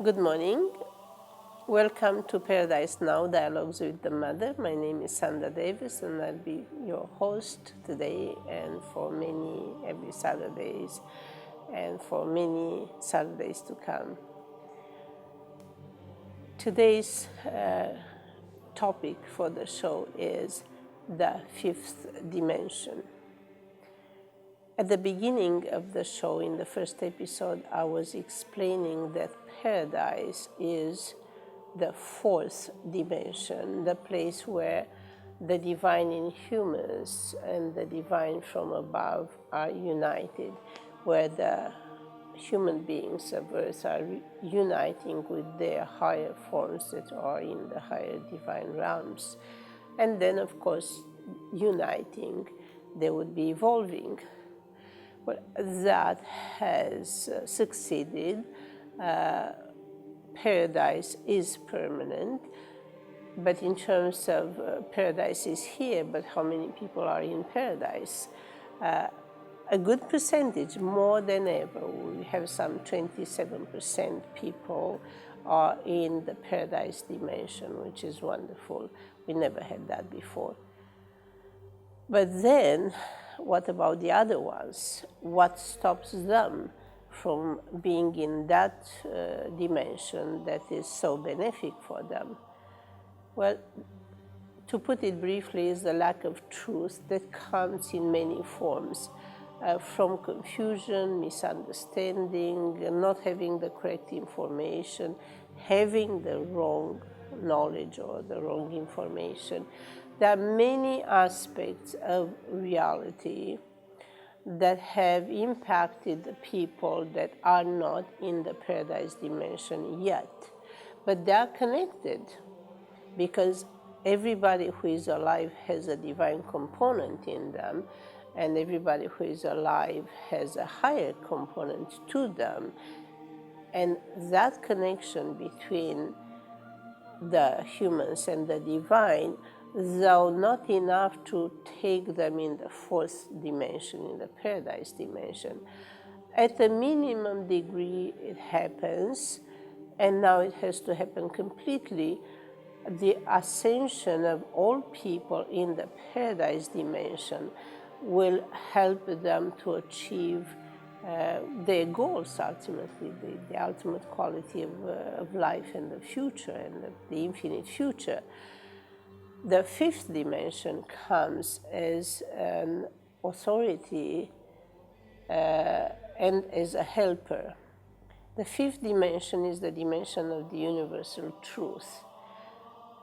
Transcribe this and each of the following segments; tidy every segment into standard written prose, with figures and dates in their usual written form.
Good morning. Welcome to Paradise Now, Dialogues with the Mother. My name is Sanda Davis, and I'll be your host today and for every Saturdays, and for many Saturdays to come. Today's topic for the show is the fifth dimension. At the beginning of the show, in the first episode, I was explaining that paradise is the fourth dimension, the place where the divine in humans and the divine from above are united, where the human beings of earth are uniting with their higher forms that are in the higher divine realms. And then, of course, uniting, they would be evolving. Well, that has succeeded. Paradise is permanent, but in terms of paradise is here, but how many people are in paradise? A good percentage, more than ever. We have some 27% people are in the paradise dimension, which is wonderful. We never had that before. But then, what about the other ones? What stops them from being in that dimension that is so benefic for them? Well, to put it briefly, is the lack of truth that comes in many forms, from confusion, misunderstanding, not having the correct information, having the wrong knowledge or the wrong information. There are many aspects of reality that have impacted the people that are not in the paradise dimension yet. But they are connected because everybody who is alive has a divine component in them, and everybody who is alive has a higher component to them. And that connection between the humans and the divine, though not enough to take them in the fourth dimension, in the paradise dimension. At a minimum degree it happens, and now it has to happen completely. The ascension of all people in the paradise dimension will help them to achieve their goals ultimately, the ultimate quality of life and the future and the infinite future. The fifth dimension comes as an authority and as a helper. The fifth dimension is the dimension of the universal truth.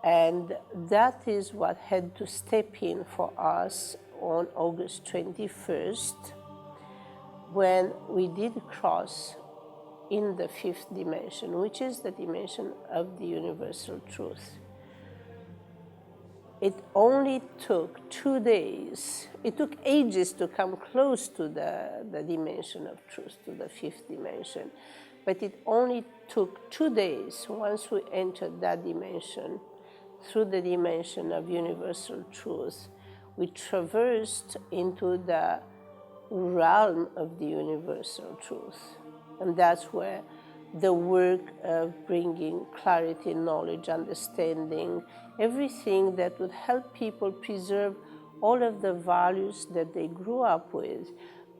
And that is what had to step in for us on August 21st, when we did cross in the fifth dimension, which is the dimension of the universal truth. It only took 2 days. It took ages to come close to the dimension of truth, to the fifth dimension. But it only took 2 days once we entered that dimension, through the dimension of universal truth. We traversed into the realm of the universal truth. And that's where the work of bringing clarity, knowledge, understanding, everything that would help people preserve all of the values that they grew up with,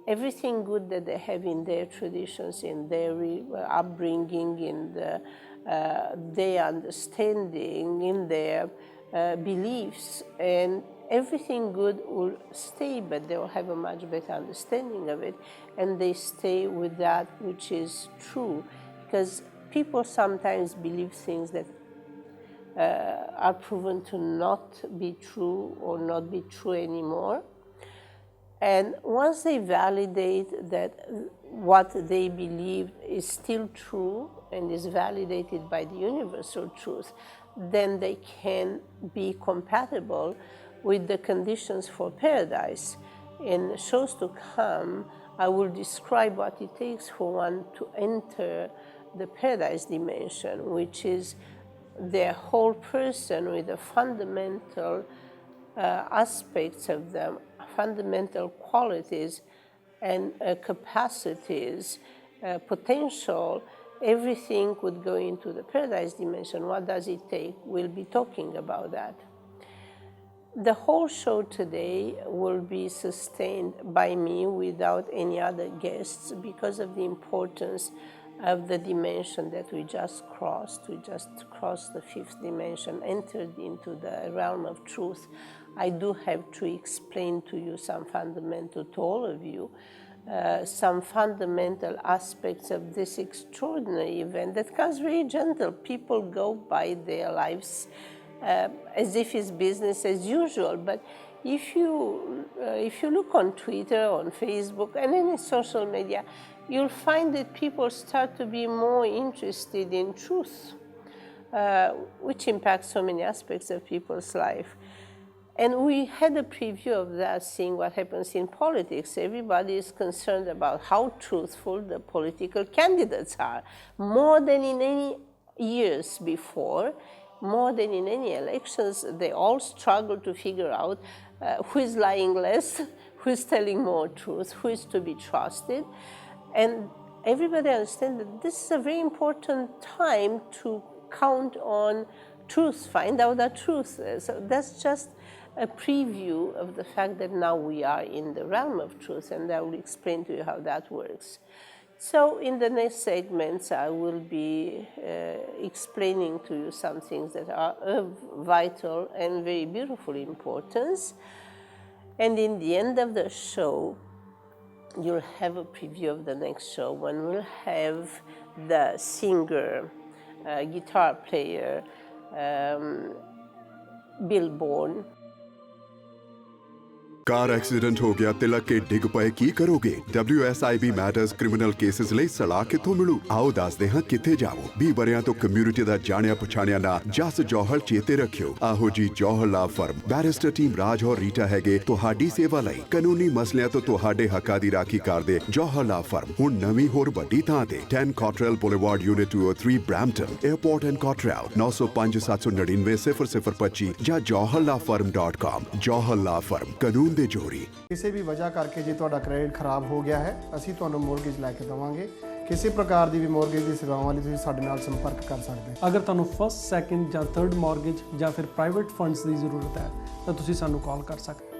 everything good that they have in their traditions, in their upbringing, in their understanding, in their beliefs, and everything good will stay, but they will have a much better understanding of it, and they stay with that which is true. Because people sometimes believe things that are proven to not be true or not be true anymore. And once they validate that what they believe is still true and is validated by the universal truth, then they can be compatible with the conditions for paradise. In shows to come, I will describe what it takes for one to enter the paradise dimension, which is their whole person with the fundamental aspects of them, fundamental qualities and capacities, potential everything would go into the paradise dimension. What does it take? We'll be talking about that. The whole show today will be sustained by me without any other guests because of the importance of the dimension that we just crossed. We just crossed the fifth dimension, entered into the realm of truth. I do have to explain to you some fundamental, to all of you, some fundamental aspects of this extraordinary event that comes very gentle. People go by their lives as if it's business as usual. But if you look on Twitter, on Facebook, and any social media, you'll find that people start to be more interested in truth, which impacts so many aspects of people's life. And we had a preview of that, seeing what happens in politics. Everybody is concerned about how truthful the political candidates are, more than in any years before. More than in any elections, they all struggle to figure out who is lying less, who is telling more truth, who is to be trusted. And everybody understands that this is a very important time to count on truth, find out the truth. So that's just a preview of the fact that now we are in the realm of truth, and I will explain to you how that works. So in the next segments, I will be explaining to you some things that are of vital and very beautiful importance. And in the end of the show, you'll have a preview of the next show when we'll have the singer, guitar player, Bill Bourne. Car accident हो गया तिलक के डिग पए की करोगे WSIB matters criminal cases ਲਈ ਸਲਾਹ ਕਿੱਥੋਂ ਮਿਲੂ ਆਓ ਦੱਸਦੇ ਹਾਂ ਕਿੱਥੇ ਜਾਵੋ 20 ਬਰਿਆਂ ਤੋਂ ਕਮਿਊਨਿਟੀ ਦਾ ਜਾਣਿਆ ਪਛਾਣਿਆ ਨਾ ਜਸ ਜੌਹਲ ਚੇਤੇ ਰੱਖਿਓ ਆਹੋ ਜੀ ਜੌਹਲ ਲਾ ਫਰਮ ਬੈਰਿਸਟਰ ਟੀਮ ਰਾਜ ਔਰ ਰੀਟਾ ਹੈਗੇ ਤੁਹਾਡੀ ਸੇਵਾ ਲਈ ਕਾਨੂੰਨੀ ਮਸਲਿਆਂ ਤੋਂ ਤੁਹਾਡੇ ਹੱਕਾਂ ਦੀ ਰਾਖੀ ਕਰਦੇ ਜੌਹਲ ਲਾ ਫਰਮ ਹੁਣ ਨਵੀਂ ਹੋਰ ਵੱਡੀ ਥਾਂ ਤੇ 10 Cottrell Boulevard unit 203 Brampton airport and Cottrell 905799 ਜਾਂ johalafirm.com ਜੌਹਲ ਲਾ ਫਰਮ ਕਾਨੂੰਨ ਦੇ ਜੋਰੀ ਕਿਸੇ ਵੀ ਵਜ੍ਹਾ ਕਰਕੇ ਜੇ ਤੁਹਾਡਾ ਕ੍ਰੈਡਿਟ ਖਰਾਬ ਹੋ ਗਿਆ ਹੈ ਅਸੀਂ ਤੁਹਾਨੂੰ ਮੌਰਗੇਜ ਲੈ ਕੇ ਦੇਵਾਂਗੇ ਕਿਸੇ ਪ੍ਰਕਾਰ ਦੀ ਵੀ ਮੌਰਗੇਜ ਦੀ ਸੇਵਾਵਾਂ ਲਈ ਤੁਸੀਂ ਸਾਡੇ ਨਾਲ ਸੰਪਰਕ ਕਰ ਸਕਦੇ ਹੋ ਅਗਰ ਤੁਹਾਨੂੰ ਫਸਟ ਸੈਕੰਡ ਜਾਂ ਥਰਡ ਮੌਰਗੇਜ ਜਾਂ ਫਿਰ ਪ੍ਰਾਈਵੇਟ ਫੰਡਸ ਦੀ ਜ਼ਰੂਰਤ ਹੈ ਤਾਂ ਤੁਸੀਂ ਸਾਨੂੰ ਕਾਲ ਕਰ ਸਕਦੇ ਹੋ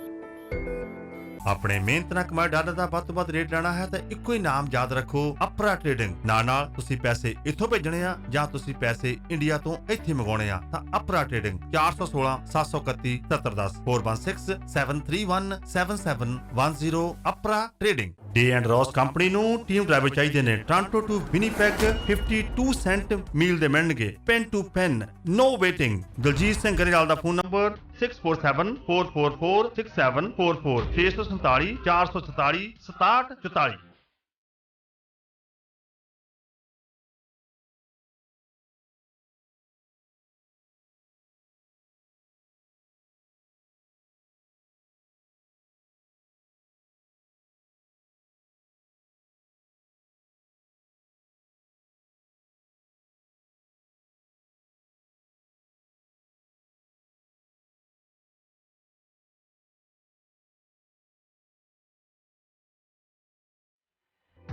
ਆਪਣੇ ਮਿਹਨਤ ਨਾਲ ਕਮਾਏ ਡਾਲਰ ਦਾ ਵੱਧ ਤੋਂ ਵੱਧ ਰੇਟ ਲੈਣਾ ਹੈ ਤਾਂ ਇੱਕੋ ਹੀ ਨਾਮ ਯਾਦ ਰੱਖੋ ਅਪਰਾ ਟ੍ਰੇਡਿੰਗ ਨਾਲ ਤੁਸੀਂ ਪੈਸੇ ਇੱਥੋਂ ਭੇਜਣੇ ਆ ਜਾਂ ਤੁਸੀਂ ਪੈਸੇ ਇੰਡੀਆ ਤੋਂ ਇੱਥੇ ਮੰਗਾਉਣੇ ਆ ਤਾਂ Apra trading 416 731 7710 4167317710 Apra trading Day and Ross company ਨੂੰ ਟੀਮ ਡਰਾਈਵਰ ਚਾਹੀਦੇ ਨੇ Toronto to Winnipeg 52 cent mile ਦੇ ਮਿਲਣਗੇ pan to pan no waiting Daljit Singh Grewal ਦਾ phone number 6474446744 647 444 6744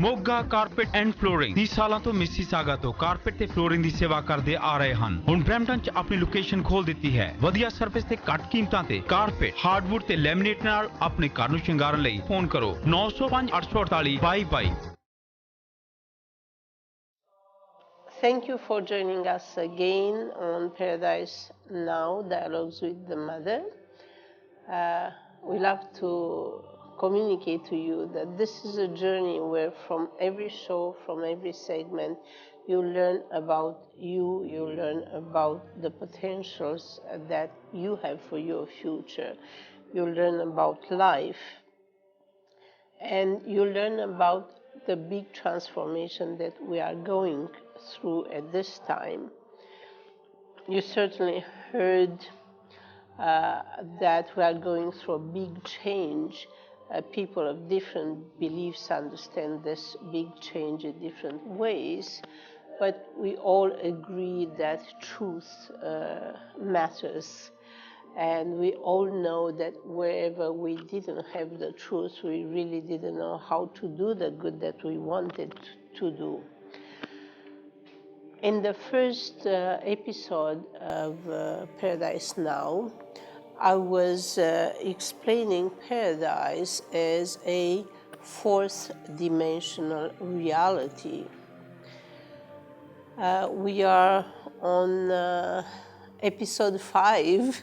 Moga carpet and flooring 30 ਸਾਲਾਂ ਤੋਂ ਮਿਸੀਸਾਗਾ ਤੋਂ ਕਾਰਪੇਟ ਤੇ ਫਲੋਰਿੰਗ ਦੀ ਸੇਵਾ ਕਰਦੇ ਆ ਰਹੇ ਹਨ ਹੁਣ ਬ੍ਰੈਂਪਟਨ 'ਚ ਆਪਣੀ ਲੋਕੇਸ਼ਨ ਖੋਲ ਦਿੱਤੀ ਹੈ ਵਧੀਆ ਸਰਵਿਸ ਤੇ ਘੱਟ ਕੀਮਤਾਂ ਤੇ ਕਾਰਪੇਟ ਹਾਰਡਵੁੱਡ ਤੇ ਲੈਮੀਨੇਟ ਨਾਲ ਆਪਣੇ ਘਰ ਨੂੰ ਸ਼ਿੰਗਾਰਨ ਲਈ ਫੋਨ ਕਰੋ 905 848 2222 Thank you for joining us again on Paradise Now, Dialogues with the Mother. We love to communicate to you that this is a journey where from every show, from every segment, you learn about you learn about the potentials that you have for your future. You learn about life, and you learn about the big transformation that we are going through at this time. You certainly heard that we are going through a big change. People of different beliefs understand this big change in different ways, but we all agree that truth matters. And we all know that wherever we didn't have the truth, we really didn't know how to do the good that we wanted to do. In the first episode of Paradise Now, I was explaining paradise as a fourth dimensional reality. We are on episode 5,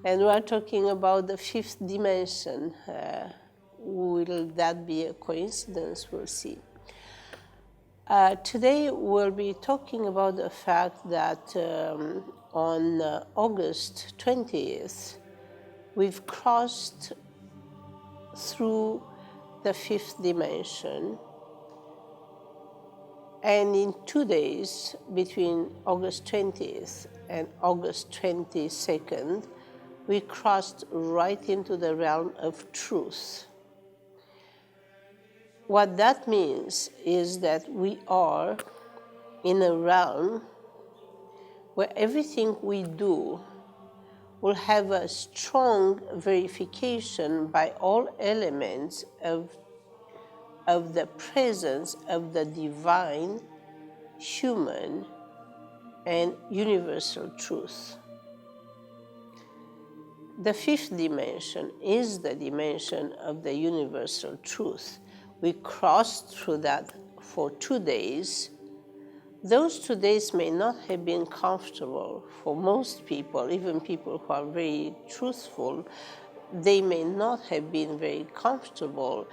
and we are talking about the fifth dimension. Will that be a coincidence? We'll see. Today we'll be talking about the fact that on August 20th, we've crossed through the fifth dimension. And in 2 days, between August 20th and August 22nd, we crossed right into the realm of truth. What that means is that we are in a realm where everything we do will have a strong verification by all elements of the presence of the divine, human, and universal truth. The fifth dimension is the dimension of the universal truth. We crossed through that for 2 days. Those 2 days may not have been comfortable for most people, even people who are very truthful. They may not have been very comfortable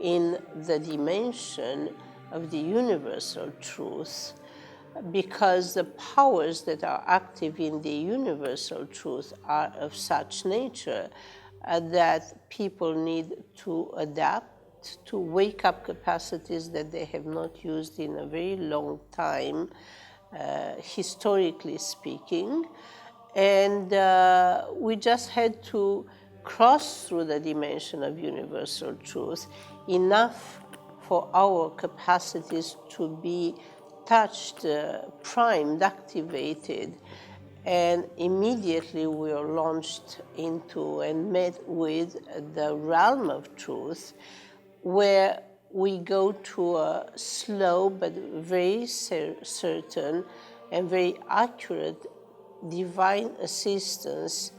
in the dimension of the universal truth, because the powers that are active in the universal truth are of such nature that people need to adapt to wake up capacities that they have not used in a very long time, historically speaking. And we just had to cross through the dimension of universal truth enough for our capacities to be touched, primed, activated, and immediately we are launched into and met with the realm of truth, where we go to a slow but very certain and very accurate divine assistance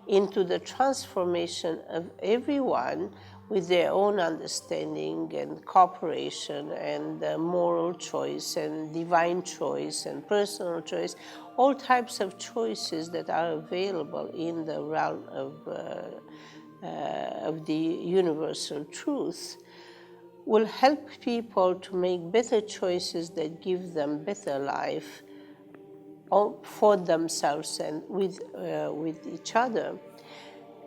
into the transformation of everyone with their own understanding and cooperation and moral choice and divine choice and personal choice, all types of choices that are available in the realm of the universal truth will help people to make better choices that give them better life for themselves and with each other.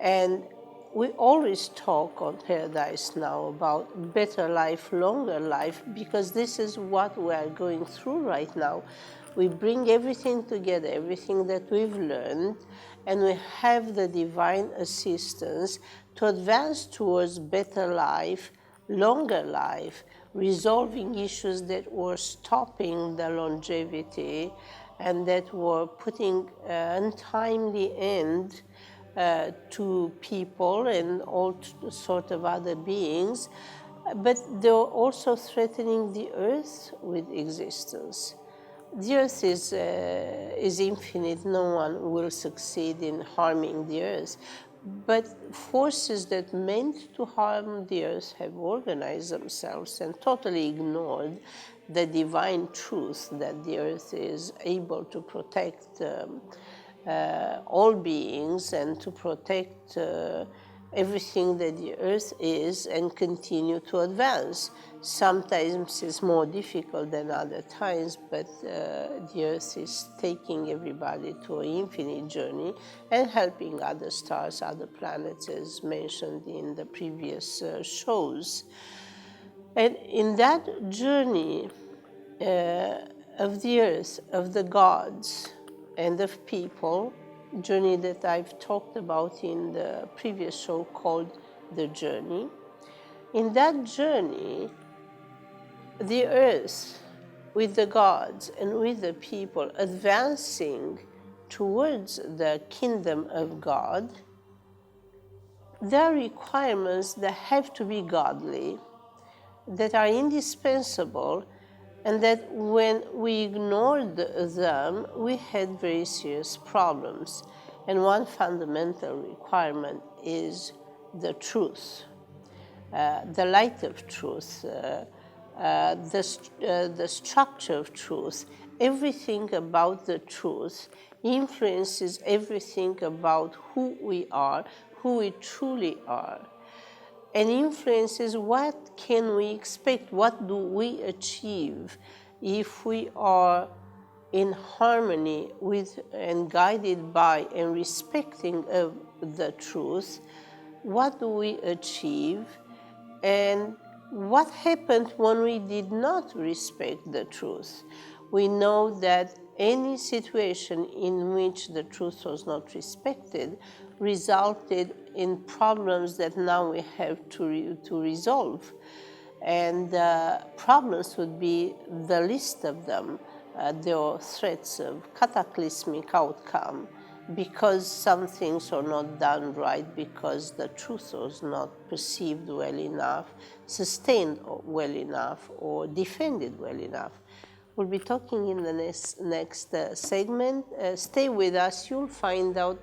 And we always talk on Paradise Now about better life, longer life, because this is what we are going through right now. We bring everything together, everything that we've learned, and we have the divine assistance to advance towards better life, longer life, resolving issues that were stopping the longevity and that were putting an untimely end to people and all sort of other beings, but they were also threatening the earth with existence. The earth is infinite. No one will succeed in harming the earth. But forces that meant to harm the earth have organized themselves and totally ignored the divine truth that the earth is able to protect all beings and to protect everything that the earth is and continue to advance. Sometimes it's more difficult than other times, but the earth is taking everybody to an infinite journey and helping other stars, other planets, as mentioned in the previous shows. And in that journey of the earth, of the gods, and of people, journey that I've talked about in the previous show called The Journey. In that journey, the earth with the gods and with the people advancing towards the kingdom of God, there are requirements that have to be godly, that are indispensable and that when we ignored them, we had very serious problems. And one fundamental requirement is the truth, the light of truth, the structure of truth. Everything about the truth influences everything about who we are, who we truly are, and influences what can we expect, what do we achieve if we are in harmony with and guided by and respecting of the truth. What do we achieve, and what happened when we did not respect the truth? We know that any situation in which the truth was not respected resulted in problems that now we have to resolve. And problems would be the least of them. There are threats of cataclysmic outcome because some things are not done right, because the truth was not perceived well enough, sustained well enough, or defended well enough. We'll be talking in the next segment. Stay with us. You'll find out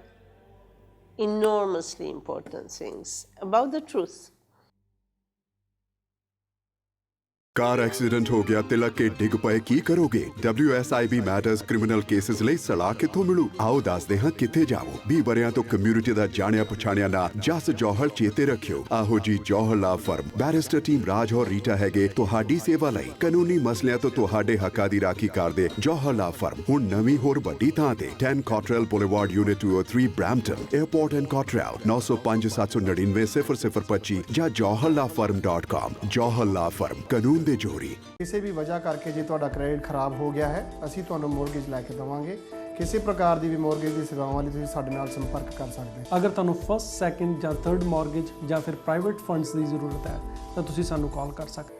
enormously important things about the truth. Car accident ਹੋ ਗਿਆ, ਤਿਲਕ ਕੇ ਡਿੱਗ ਪਏ, ਕੀ ਕਰੋਗੇ? WSIB matters criminal cases ਲਈ ਸਲਾਹ ਕਿੱਥੋਂ ਮਿਲੂ? ਆਓ ਦੱਸਦੇ ਹਾਂ ਕਿੱਥੇ ਜਾਵੋ। 20 ਵਰਿਆਂ ਤੋਂ ਕਮਿਊਨਿਟੀ ਦਾ ਜਾਣਿਆ ਪਛਾਣਿਆ ਨਾਂ ਜਸ ਜੌਹਲ ਚੇਤੇ ਰੱਖਿਓ। ਆਹੋ ਜੀ ਜੌਹਲ ਲਾ ਫਰਮ। ਬੈਰਿਸਟਰ ਟੀਮ ਰਾਜ ਔਰ ਰੀਟਾ ਹੈਗੇ ਤੁਹਾਡੀ ਸੇਵਾ ਲਈ। ਕਾਨੂੰਨੀ ਮਸਲਿਆਂ ਤੋਂ ਤੁਹਾਡੇ ਹੱਕਾਂ ਦੀ ਰਾਖੀ ਕਰਦੇ ਜੌਹਲ ਲਾ ਫਰਮ ਹੁਣ ਨਵੀਂ ਹੋਰ ਵੱਡੀ ਥਾਂ ਤੇ 10 Cottrell Boulevard unit 203 Brampton airport and Cottrell 905799 0025 ਜਾਂ johallafirm.com। ਜੌਹਲ ਲਾ ਫਰਮ ਕਾਨੂੰਨ ਦੇ ਜੋਰੀ। ਕਿਸੇ ਵੀ ਵਜ੍ਹਾ ਕਰਕੇ ਜੇ ਤੁਹਾਡਾ ਕ੍ਰੈਡਿਟ ਖਰਾਬ ਹੋ ਗਿਆ ਹੈ, ਅਸੀਂ ਤੁਹਾਨੂੰ ਮੋਰਗੇਜ ਲੈ ਕੇ ਦੇਵਾਂਗੇ। ਕਿਸੇ ਪ੍ਰਕਾਰ ਦੀ ਵੀ ਮੋਰਗੇਜ ਦੀ ਸੇਵਾਵਾਂ ਲਈ ਤੁਸੀਂ ਸਾਡੇ ਨਾਲ ਸੰਪਰਕ ਕਰ ਸਕਦੇ ਹੋ। ਅਗਰ ਤੁਹਾਨੂੰ ਫਸਟ, ਸੈਕੰਡ ਜਾਂ ਥਰਡ ਮਾਰਗੇਜ ਜਾਂ ਫਿਰ ਪ੍ਰਾਈਵੇਟ ਫੰਡਸ ਦੀ ਜ਼ਰੂਰਤ ਹੈ ਤਾਂ ਤੁਸੀਂ ਸਾਨੂੰ ਕਾਲ ਕਰ ਸਕਦੇ ਹੋ।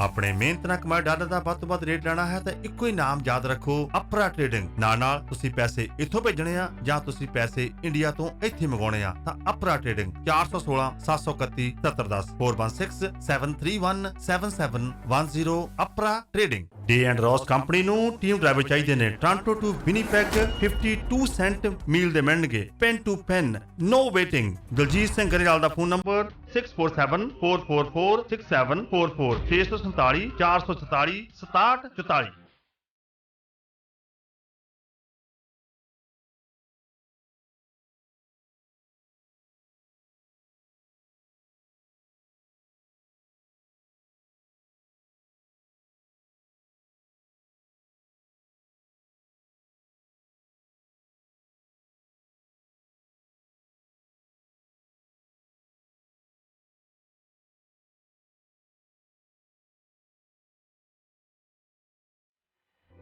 ਆਪਣੇ ਮਿਹਨਤ ਨਾਲ ਕਮਾਏ ਡਾਲਰ ਦਾ ਵੱਧ ਤੋਂ ਵੱਧ ਰੇਟ ਲੈਣਾ ਹੈ ਤਾਂ ਇੱਕੋ ਹੀ ਨਾਮ ਯਾਦ ਰੱਖੋ, ਅਪਰਾ ਟ੍ਰੇਡਿੰਗ। ਨਾਲ ਤੁਸੀਂ ਪੈਸੇ ਇੱਥੋਂ ਭੇਜਣੇ ਆ ਜਾਂ ਤੁਸੀਂ ਪੈਸੇ ਇੰਡੀਆ ਤੋਂ ਇੱਥੇ ਮੰਗਾਉਣੇ ਆ ਤਾਂ Apra trading 416 731 7010 416 731 7710 Apra trading. Day and Ross company ਨੂੰ ਟੀਮ ਡਰਾਈਵਰ ਚਾਹੀਦੇ ਨੇ। Toronto to Winnipeg 52 cent mile ਦੇ ਮਿਲਣਗੇ, pan to pan, no waiting. Daljit Singh Grewal ਦਾ phone number 6474446744 647 444 6744।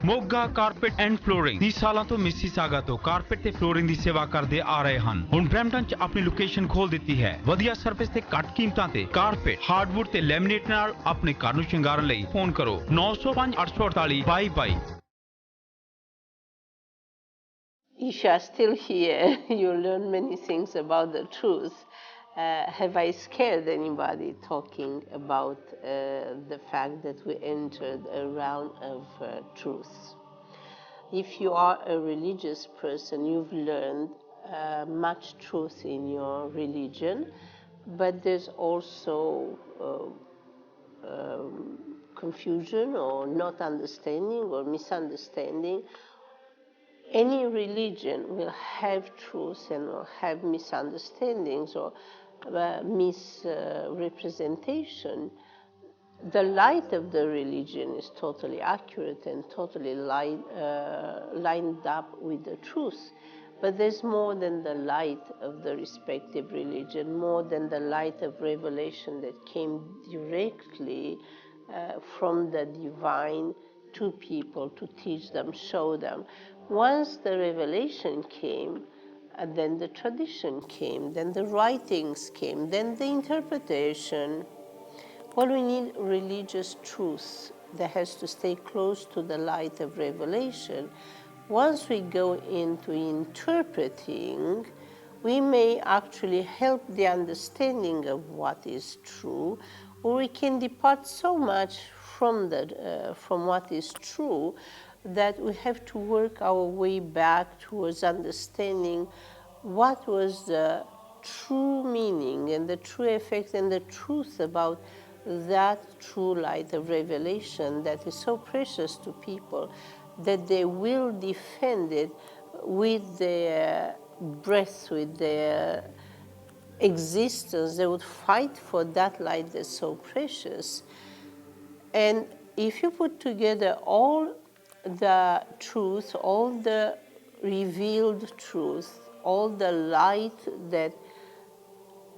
Moga carpet and flooring 30 ਸਾਲਾਂ ਤੋਂ ਮਿਸੀਸਾਗਾ ਤੋਂ ਕਾਰਪੇਟ ਤੇ ਫਲੋਰਿੰਗ ਦੀ ਸੇਵਾ ਕਰਦੇ ਆ ਰਹੇ ਹਨ। ਹੁਣ ਬ੍ਰੈਂਪਟਨ 'ਚ ਆਪਣੀ ਲੋਕੇਸ਼ਨ ਖੋਲ ਦਿੱਤੀ ਹੈ। ਵਧੀਆ ਸਰਵਿਸ ਤੇ ਘੱਟ ਕੀਮਤਾਂ ਤੇ ਕਾਰਪੇਟ, ਹਾਰਡਵੁੱਡ ਤੇ ਲੈਮੀਨੇਟ ਨਾਲ ਆਪਣੇ ਘਰ ਨੂੰ ਸ਼ਿੰਗਾਰਨ ਲਈ ਫੋਨ ਕਰੋ 905 848 2222। If you are still here, you'll learn many things about the truth. Have I scared anybody talking about the fact that we entered a realm of truth? If you are a religious person, you've learned much truth in your religion, but there's also confusion or not understanding or misunderstanding. Any religion will have truth and will have misunderstandings or misrepresentation. The light of the religion is totally accurate and totally lined up with the truth. But there's more than the light of the respective religion, more than the light of revelation that came directly from the divine to people to teach them, show them. Once the revelation came, and then the tradition came, then the writings came, then the interpretation. Well, we need religious truth that has to stay close to the light of revelation. Once we go into interpreting, we may actually help the understanding of what is true, or we can depart so much from what is true, that we have to work our way back towards understanding what was the true meaning and the true effect and the truth about that true light of revelation that is so precious to people that they will defend it with their breath, with their existence. They would fight for that light that's so precious. And if you put together all the truth, all the revealed truth, all the light that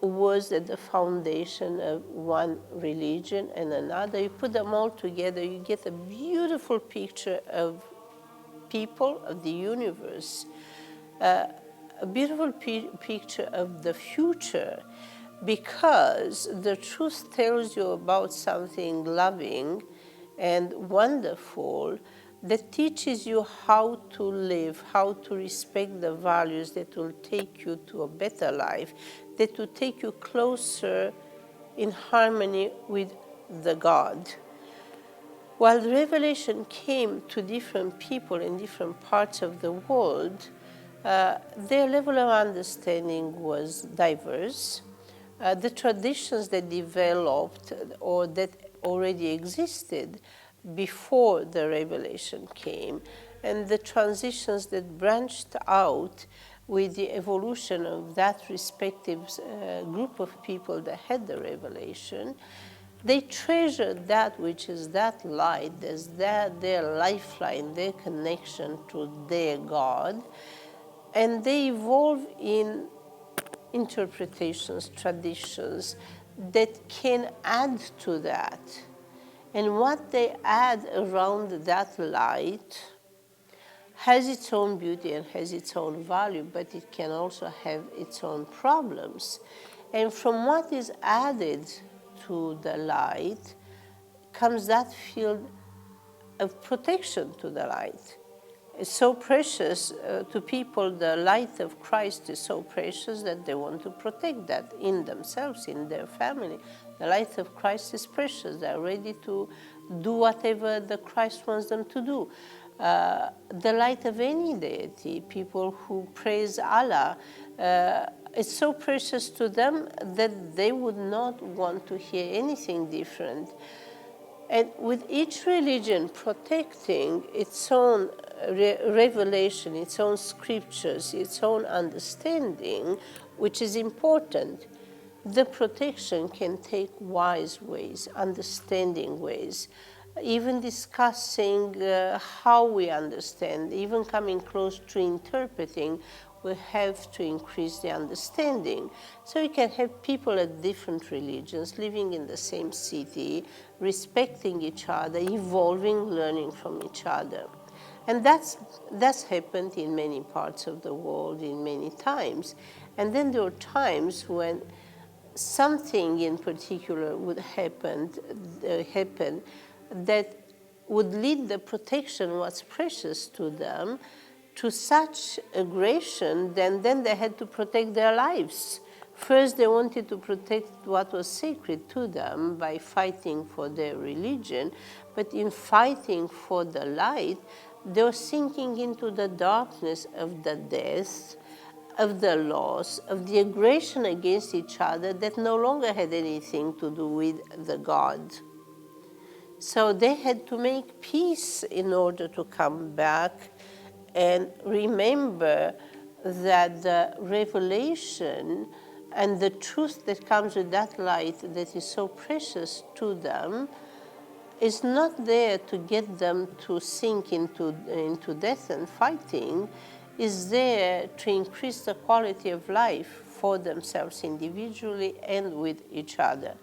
was at the foundation of one religion and another, you put them all together, you get a beautiful picture of people, of the universe, a beautiful picture of the future, because the truth tells you about something loving and wonderful that teaches you how to live, how to respect the values that will take you to a better life, that will take you closer in harmony with the God. While the revelation came to different people in different parts of the world, their level of understanding was diverse. The traditions that developed or that already existed before the revelation came, and the transitions that branched out with the evolution of that respective group of people that had the revelation, they treasured that which is that light, as their lifeline, their connection to their God, and they evolve in interpretations, traditions that can add to that. And what they add around that light has its own beauty and has its own value, but it can also have its own problems. And from what is added to the light comes that field of protection to the light. It's so precious to people, the light of Christ is so precious that they want to protect that in themselves, in their family. The light of Christ is precious. They're ready to do whatever the Christ wants them to do. The light of any deity, people who praise Allah, it's so precious to them that they would not want to hear anything different. And with each religion protecting its own revelation, its own scriptures, its own understanding, which is important, the protection can take wise ways, understanding ways, even discussing how we understand, even coming close to interpreting. We have to increase the understanding. So you can have people of different religions living in the same city, respecting each other, evolving, learning from each other. And that's happened in many parts of the world in many times. And then there are times when something in particular would happen that would lead the protection, what's precious to them, to such aggression, then they had to protect their lives. First, they wanted to protect what was sacred to them by fighting for their religion, but in fighting for the light, they were sinking into the darkness of the death, of the loss, of the aggression against each other that no longer had anything to do with the God. So they had to make peace in order to come back and remember that the revelation and the truth that comes with that light that is so precious to them is not there to get them to sink into death and fighting, is there to increase the quality of life for themselves individually and with each other.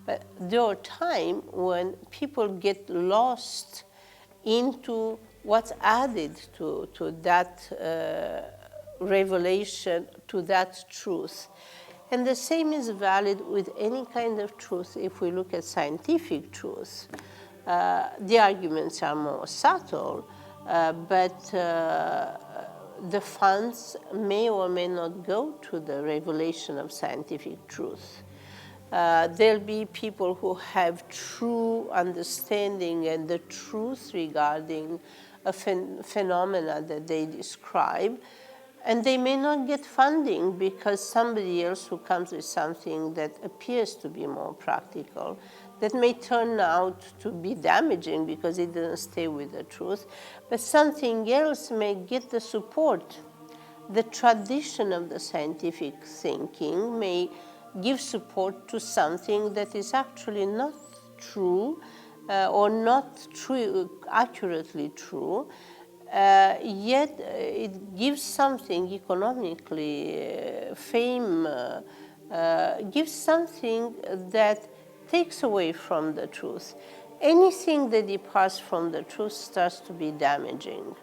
But there are times when people get lost into what's added to that revelation, to that truth. And the same is valid with any kind of truth if we look at scientific truth. The arguments are more subtle, but the funds may or may not go to the revelation of scientific truth. There'll be people who have true understanding and the truth regarding a phenomena that they describe, and they may not get funding because somebody else who comes with something that appears to be more practical, that may turn out to be damaging because it doesn't stay with the truth, but something else may get the support. The tradition of the scientific thinking may give support to something that is actually not true or not accurately true, yet it gives something economically, fame, gives something that takes away from the truth. Anything that departs from the truth starts to be damaging.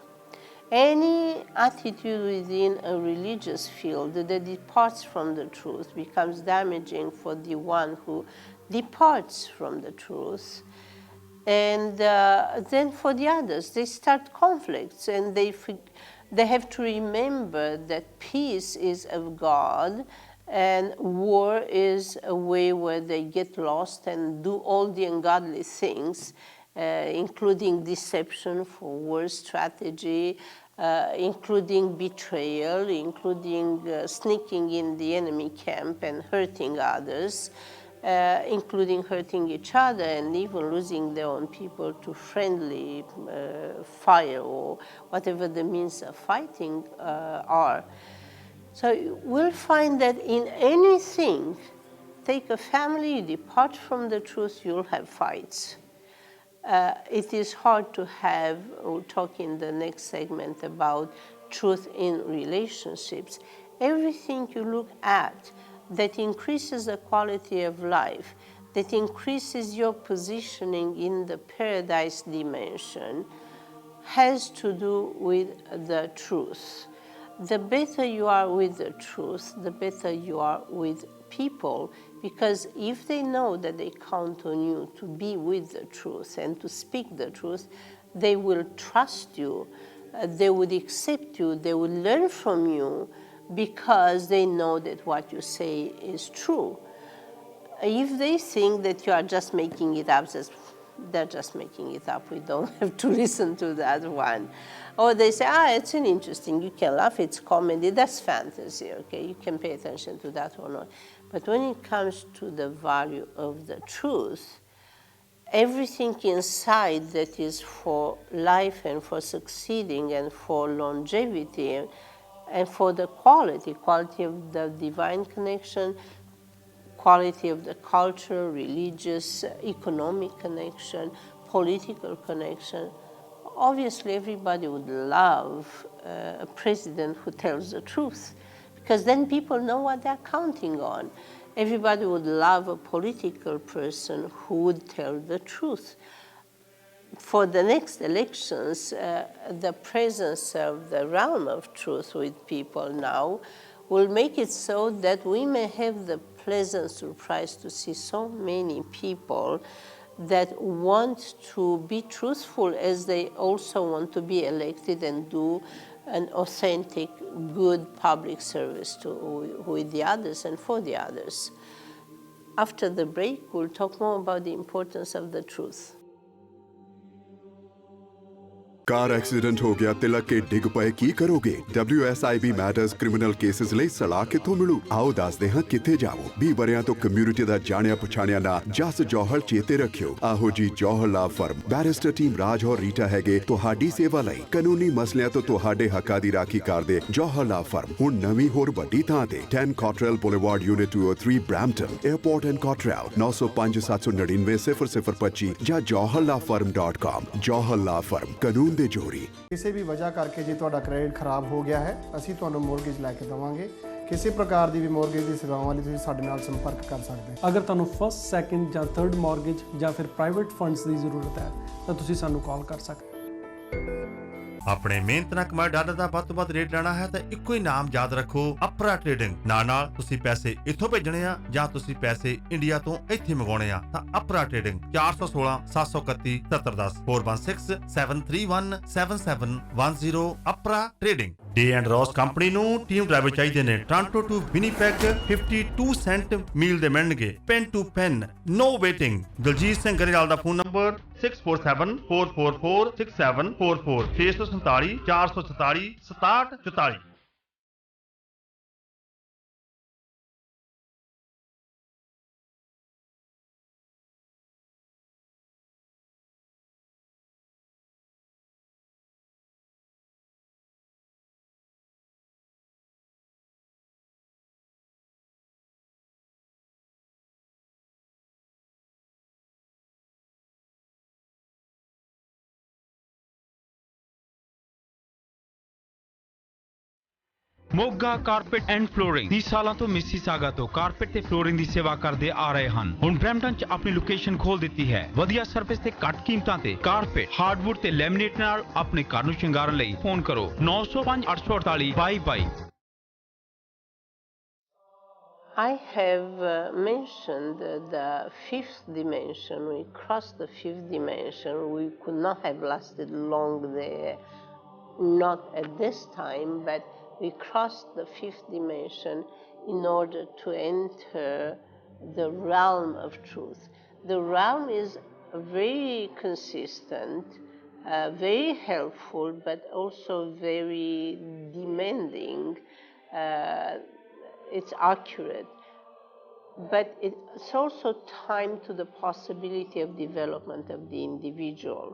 Any attitude within a religious field that departs from the truth becomes damaging for the one who departs from the truth. And then for the others, they start conflicts, and they have to remember that peace is of God, and war is a way where they get lost and do all the ungodly things, including deception for war strategy, including betrayal, including sneaking in the enemy camp and hurting others, including hurting each other and even losing their own people to friendly fire or whatever the means of fighting are. So we'll find that in anything, take a family, you depart from the truth, you'll have fights. It is hard to have, we'll talk in the next segment about truth in relationships. Everything you look at that increases the quality of life, that increases your positioning in the paradise dimension, has to do with the truth. The better you are with the truth, the better you are with people, because if they know that they count on you to be with the truth and to speak the truth, they will trust you, they would accept you, they will learn from you because they know that what you say is true. If they think that you are just making it up, they're just making it up, we don't have to listen to that one. Or they say, it's an interesting, you can laugh, it's comedy, that's fantasy, okay, you can pay attention to that or not. But when it comes to the value of the truth, everything inside that is for life and for succeeding and for longevity and for the quality of the divine connection, quality of the cultural, religious, economic connection, political connection. Obviously, everybody would love a president who tells the truth, because then people know what they're counting on. Everybody would love a political person who would tell the truth. For the next elections, the presence of the realm of truth with people now will make it so that we may have the pleasant surprise to see so many people that want to be truthful as they also want to be elected and do an authentic, good public service with the others and for the others. After the break, we'll talk more about the importance of the truth. Car accident ਹੋ ਗਿਆ, ਤਿਲਕ ਕੇ ਡਿੱਗ ਪਏ, ਕੀ ਕਰੋਗੇ? WSIB matters criminal cases ਲਈ ਸਲਾਹ ਕਿੱਥੋਂ ਮਿਲੂ? ਆਓ ਦੱਸਦੇ ਹਾਂ ਕਿੱਥੇ ਜਾਵੋ। 20 ਵਰਿਆਂ ਤੋਂ ਕਮਿਊਨਿਟੀ ਦਾ ਜਾਣਿਆ ਪਛਾਣਿਆ ਨਾਂ ਜਸ ਜੌਹਲ ਚੇਤੇ ਰੱਖਿਓ। ਆਹੋ ਜੀ ਜੌਹਲ ਲਾ ਫਰਮ। ਬੈਰਿਸਟਰ ਟੀਮ ਰਾਜ ਔਰ ਰੀਟਾ ਹੈਗੇ ਤੁਹਾਡੀ ਸੇਵਾ ਲਈ। ਕਾਨੂੰਨੀ ਮਸਲਿਆਂ ਤੋਂ ਤੁਹਾਡੇ ਹੱਕਾਂ ਦੀ ਰਾਖੀ ਕਰਦੇ ਜੌਹਲ ਲਾ ਫਰਮ ਹੁਣ ਨਵੀਂ ਹੋਰ ਵੱਡੀ ਥਾਂ ਤੇ 10 Cottrell Boulevard unit 203 Brampton airport and Cottrell 905 799 0025 ਜਾਂ johallafirm.com। ਜੌਹਲ ਲਾ ਫਰਮ ਕਾਨੂੰਨ ਦੇ ਜੋਰੀ। ਕਿਸੇ ਵੀ ਵਜ੍ਹਾ ਕਰਕੇ ਜੇ ਤੁਹਾਡਾ ਕ੍ਰੈਡਿਟ ਖਰਾਬ ਹੋ ਗਿਆ ਹੈ, ਅਸੀਂ ਤੁਹਾਨੂੰ ਮੋਰਗੇਜ ਲੈ ਕੇ ਦੇਵਾਂਗੇ। ਕਿਸੇ ਪ੍ਰਕਾਰ ਦੀ ਵੀ ਮੋਰਗੇਜ ਦੀ ਸੇਵਾਵਾਂ ਲਈ ਤੁਸੀਂ ਸਾਡੇ ਨਾਲ ਸੰਪਰਕ ਕਰ ਸਕਦੇ ਹੋ। ਅਗਰ ਤੁਹਾਨੂੰ ਫਸਟ, ਸੈਕੰਡ ਜਾਂ ਥਰਡ ਮਾਰਗੇਜ ਜਾਂ ਫਿਰ ਪ੍ਰਾਈਵੇਟ ਫੰਡਸ ਦੀ ਜ਼ਰੂਰਤ ਹੈ ਤਾਂ ਤੁਸੀਂ ਸਾਨੂੰ ਕਾਲ ਕਰ ਸਕਦੇ ਹੋ। ਆਪਣੇ ਮਿਹਨਤ ਨਾਲ ਕਮਾਏ ਡਾਲਰ ਦਾ ਵੱਧ ਤੋਂ ਵੱਧ ਰੇਟ ਲੈਣਾ ਹੈ ਤਾਂ ਇੱਕੋ ਹੀ ਨਾਮ ਯਾਦ ਰੱਖੋ, ਅਪਰਾ ਟ੍ਰੇਡਿੰਗ। ਨਾਲ ਤੁਸੀਂ ਪੈਸੇ ਇੱਥੋਂ ਭੇਜਣੇ ਆ ਜਾਂ ਤੁਸੀਂ ਪੈਸੇ ਇੰਡੀਆ ਤੋਂ ਇੱਥੇ ਮੰਗਾਉਣੇ ਆ ਤਾਂ Apra trading 416 731 7710 416 731 7710 Apra trading. Day and Ross company ਨੂੰ ਟੀਮ ਡਰਾਈਵਰ ਚਾਹੀਦੇ ਨੇ। Toronto to Winnipeg 52 cent mile ਦੇ ਮਿਲਣਗੇ, pan to pan, no waiting. Daljit Singh Grewal ਦਾ phone number 6474446744, 647 444 6744। Moga carpet and flooring 30 ਸਾਲਾਂ ਤੋਂ ਮਿਸੀਸਾਗਾ ਤੋਂ ਕਾਰਪੇਟ ਤੇ ਫਲੋਰਿੰਗ ਦੀ ਸੇਵਾ ਕਰਦੇ ਆ ਰਹੇ ਹਨ। ਹੁਣ ਬਰੈਂਪਟਨ 'ਚ ਆਪਣੀ ਲੋਕੇਸ਼ਨ ਖੋਲ ਦਿੱਤੀ ਹੈ। ਵਧੀਆ ਸਰਵਿਸ ਤੇ ਘੱਟ ਕੀਮਤਾਂ ਤੇ ਕਾਰਪੇਟ, ਹਾਰਡਵੁੱਡ ਤੇ ਲੈਮੀਨੇਟ ਨਾਲ ਆਪਣੇ ਘਰ ਨੂੰ ਸ਼ਿੰਗਾਰਨ ਲਈ ਫੋਨ ਕਰੋ 905 848 2222। I have mentioned the fifth dimension. We crossed the fifth dimension. We could not have lasted long there, not at this time, but we crossed the fifth dimension in order to enter the realm of truth. The realm is very consistent, very helpful, but also very demanding. It's accurate, but it's also timed to the possibility of development of the individual.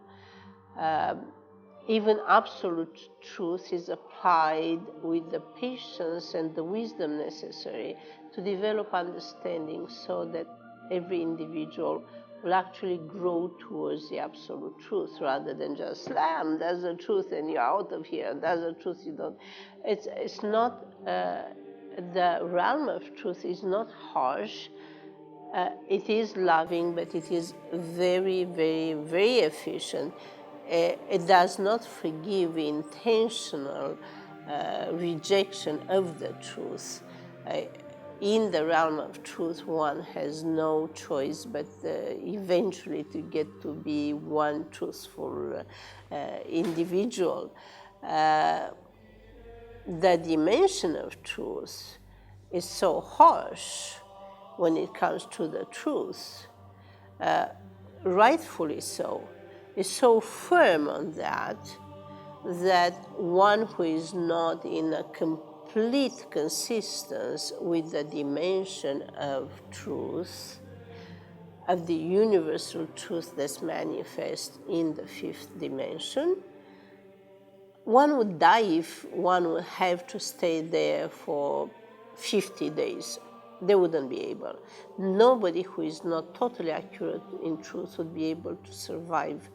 Even absolute truth is applied with the patience and the wisdom necessary to develop understanding so that every individual will actually grow towards the absolute truth rather than just slam, that's the truth and you're out of here, that's the truth you don't. It's not, the realm of truth is not harsh. It is loving, but it is very, very, very efficient. It does not forgive intentional rejection of the truth. In the realm of truth, one has no choice but eventually to get to be one truthful individual. The dimension of truth is so harsh when it comes to the truth, rightfully so, is so firm on that one who is not in a complete consistence with the dimension of truth, of the universal truth that's manifest in the fifth dimension, one would die if one would have to stay there for 50 days. They wouldn't be able. Nobody who is not totally accurate in truth would be able to survive.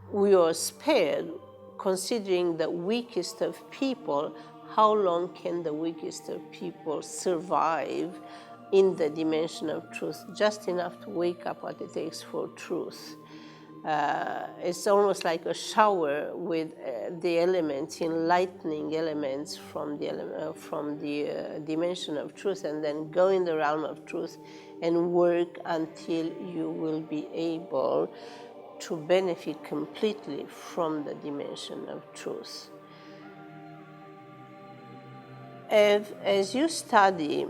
We are spared, considering the weakest of people. How long can the weakest of people survive in the dimension of truth? Just enough to wake up what it takes for truth. It's almost like a shower with the elements, enlightening elements from the dimension of truth, and then go in the realm of truth and work until you will be able to benefit completely from the dimension of truth. As you study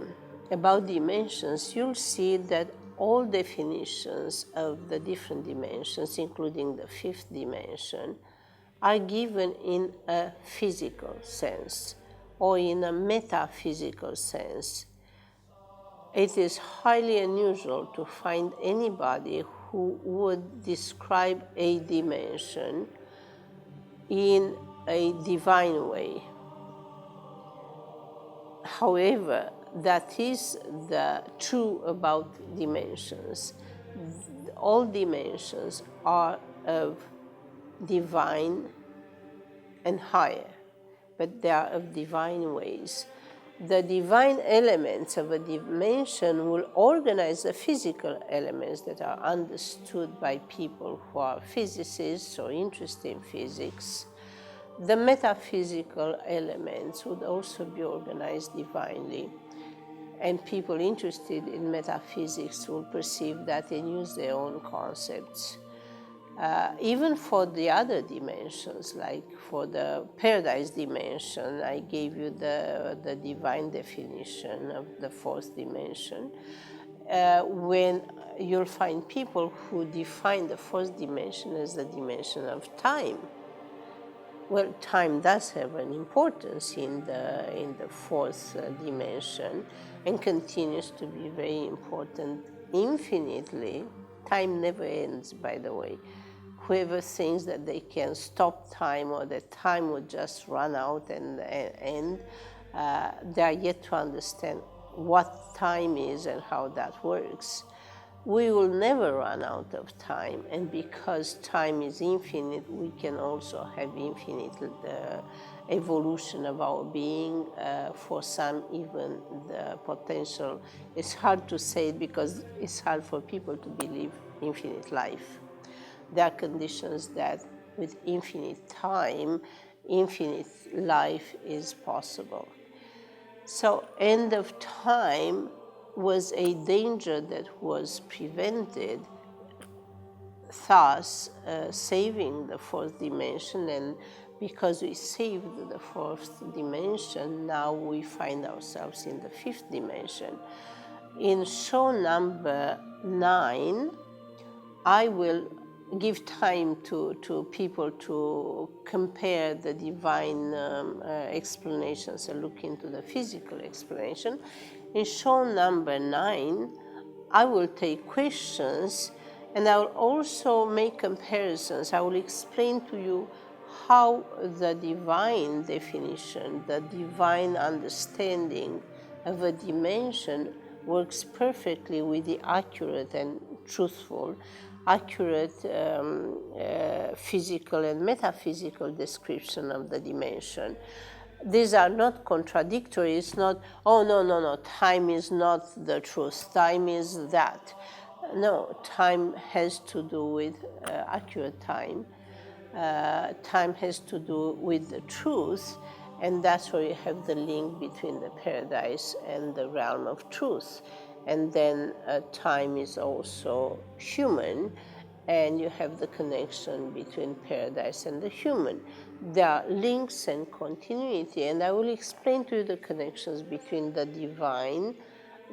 about dimensions, you'll see that all definitions of the different dimensions, including the fifth dimension, are given in a physical sense or in a metaphysical sense. It is highly unusual to find anybody who would describe a dimension in a divine way. However, that is the true about dimensions. All dimensions are of divine and higher, but they are of divine ways. The divine elements of a dimension will organize the physical elements that are understood by people who are physicists or interested in physics. The metaphysical elements would also be organized divinely, and people interested in metaphysics will perceive that and use their own concepts. Even for the other dimensions, like for the paradise dimension, I gave you the divine definition of the fourth dimension. When you'll find people who define the fourth dimension as the dimension of time. Well, time does have an importance in the fourth dimension and continues to be very important infinitely. Time never ends, by the way. Whoever thinks that they can stop time or that time would just run out and end, they are yet to understand what time is and how that works. We will never run out of time, and because time is infinite, we can also have infinite evolution of our being. For some, even the potential. It's hard to say it because it's hard for people to believe infinite life. There are conditions that with infinite time, infinite life is possible. So end of time was a danger that was prevented, thus saving the fourth dimension. And because we saved the fourth dimension, now we find ourselves in the fifth dimension. In show number 9, I will give time to people to compare the divine explanations and look into the physical explanation. In show number 9, I will take questions and I will also make comparisons. I will explain to you how the divine definition, the divine understanding of a dimension works perfectly with the accurate and truthful, accurate physical and metaphysical description of the dimension. These are not contradictory. It's not, oh, no, time is not the truth, time is that. No, time has to do with accurate time. Time has to do with the truth, and that's where you have the link between the paradise and the realm of truth. And then time is also human, and you have the connection between paradise and the human. There are links and continuity, and I will explain to you the connections between the divine,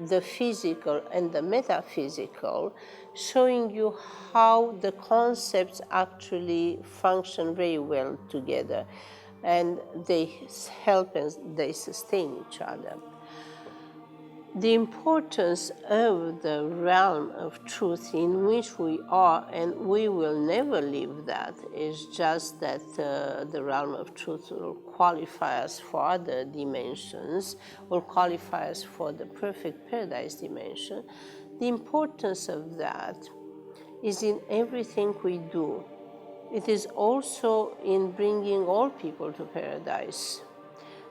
the physical, and the metaphysical, showing you how the concepts actually function very well together, and they help and they sustain each other. The importance of the realm of truth in which we are, and we will never leave that, is just that the realm of truth will qualify us for other dimensions, will qualify us for the perfect paradise dimension. The importance of that is in everything we do. It is also in bringing all people to paradise.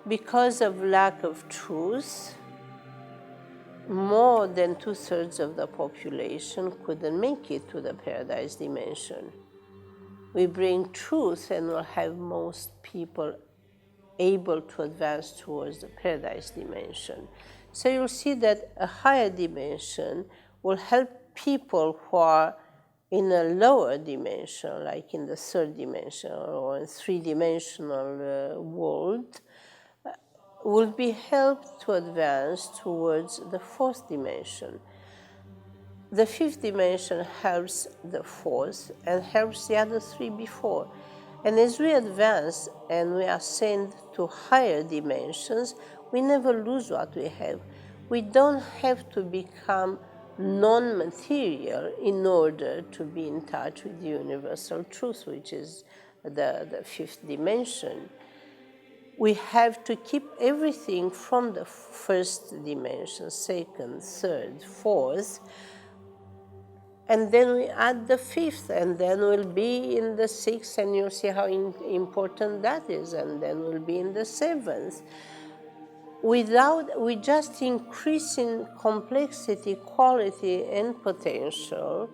Because of lack of truth, more than 2/3 of the population couldn't make it to the paradise dimension. We bring truth and we'll have most people able to advance towards the paradise dimension. So you'll see that a higher dimension will help people who are in a lower dimension, like in the third dimension or in three-dimensional world, will be helped to advance towards the fourth dimension. The fifth dimension helps the fourth and helps the other three before. And as we advance and we ascend to higher dimensions, we never lose what we have. We don't have to become non-material in order to be in touch with the universal truth, which is the fifth dimension. We have to keep everything from the first dimension, second, third, fourth, and then we add the fifth, and then we'll be in the sixth, and you'll see how important that is, and then we'll be in the seventh. We just increase in complexity, quality, and potential.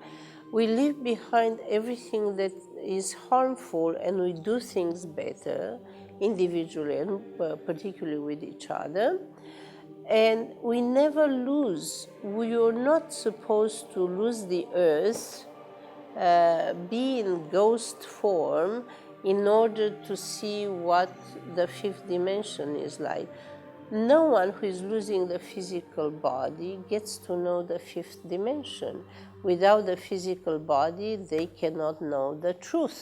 We leave behind everything that is harmful, and we do things better, individually and particularly with each other. And we never lose. We are not supposed to lose the earth be in ghost form in order to see what the fifth dimension is like. No one who is losing the physical body gets to know the fifth dimension. Without the physical body, they cannot know the truth.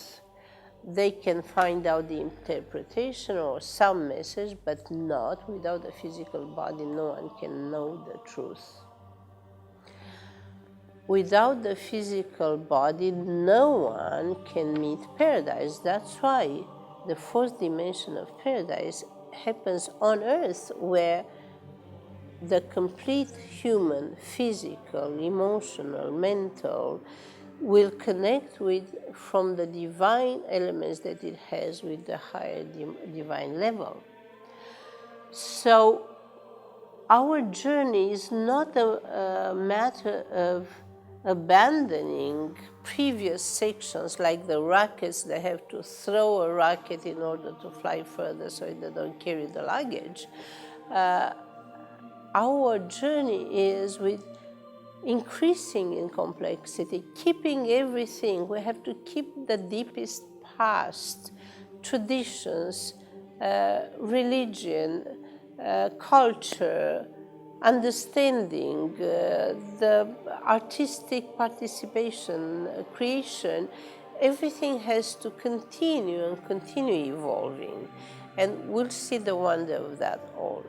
They can find out the interpretation or some message, but not without the physical body. No one can know the truth. Without the physical body, no one can meet paradise. That's why the fourth dimension of paradise happens on earth, where the complete human, physical, emotional, mental, will connect with from the divine elements that it has with the higher divine level. So our journey is not a matter of abandoning previous sections, like the rockets. They have to throw a rocket in order to fly further so they don't carry the luggage. Our journey is with increasing in complexity, keeping everything. We have to keep the deepest past, traditions, religion, culture, understanding, the artistic participation, creation. Everything has to continue and continue evolving. And we'll see the wonder of that all.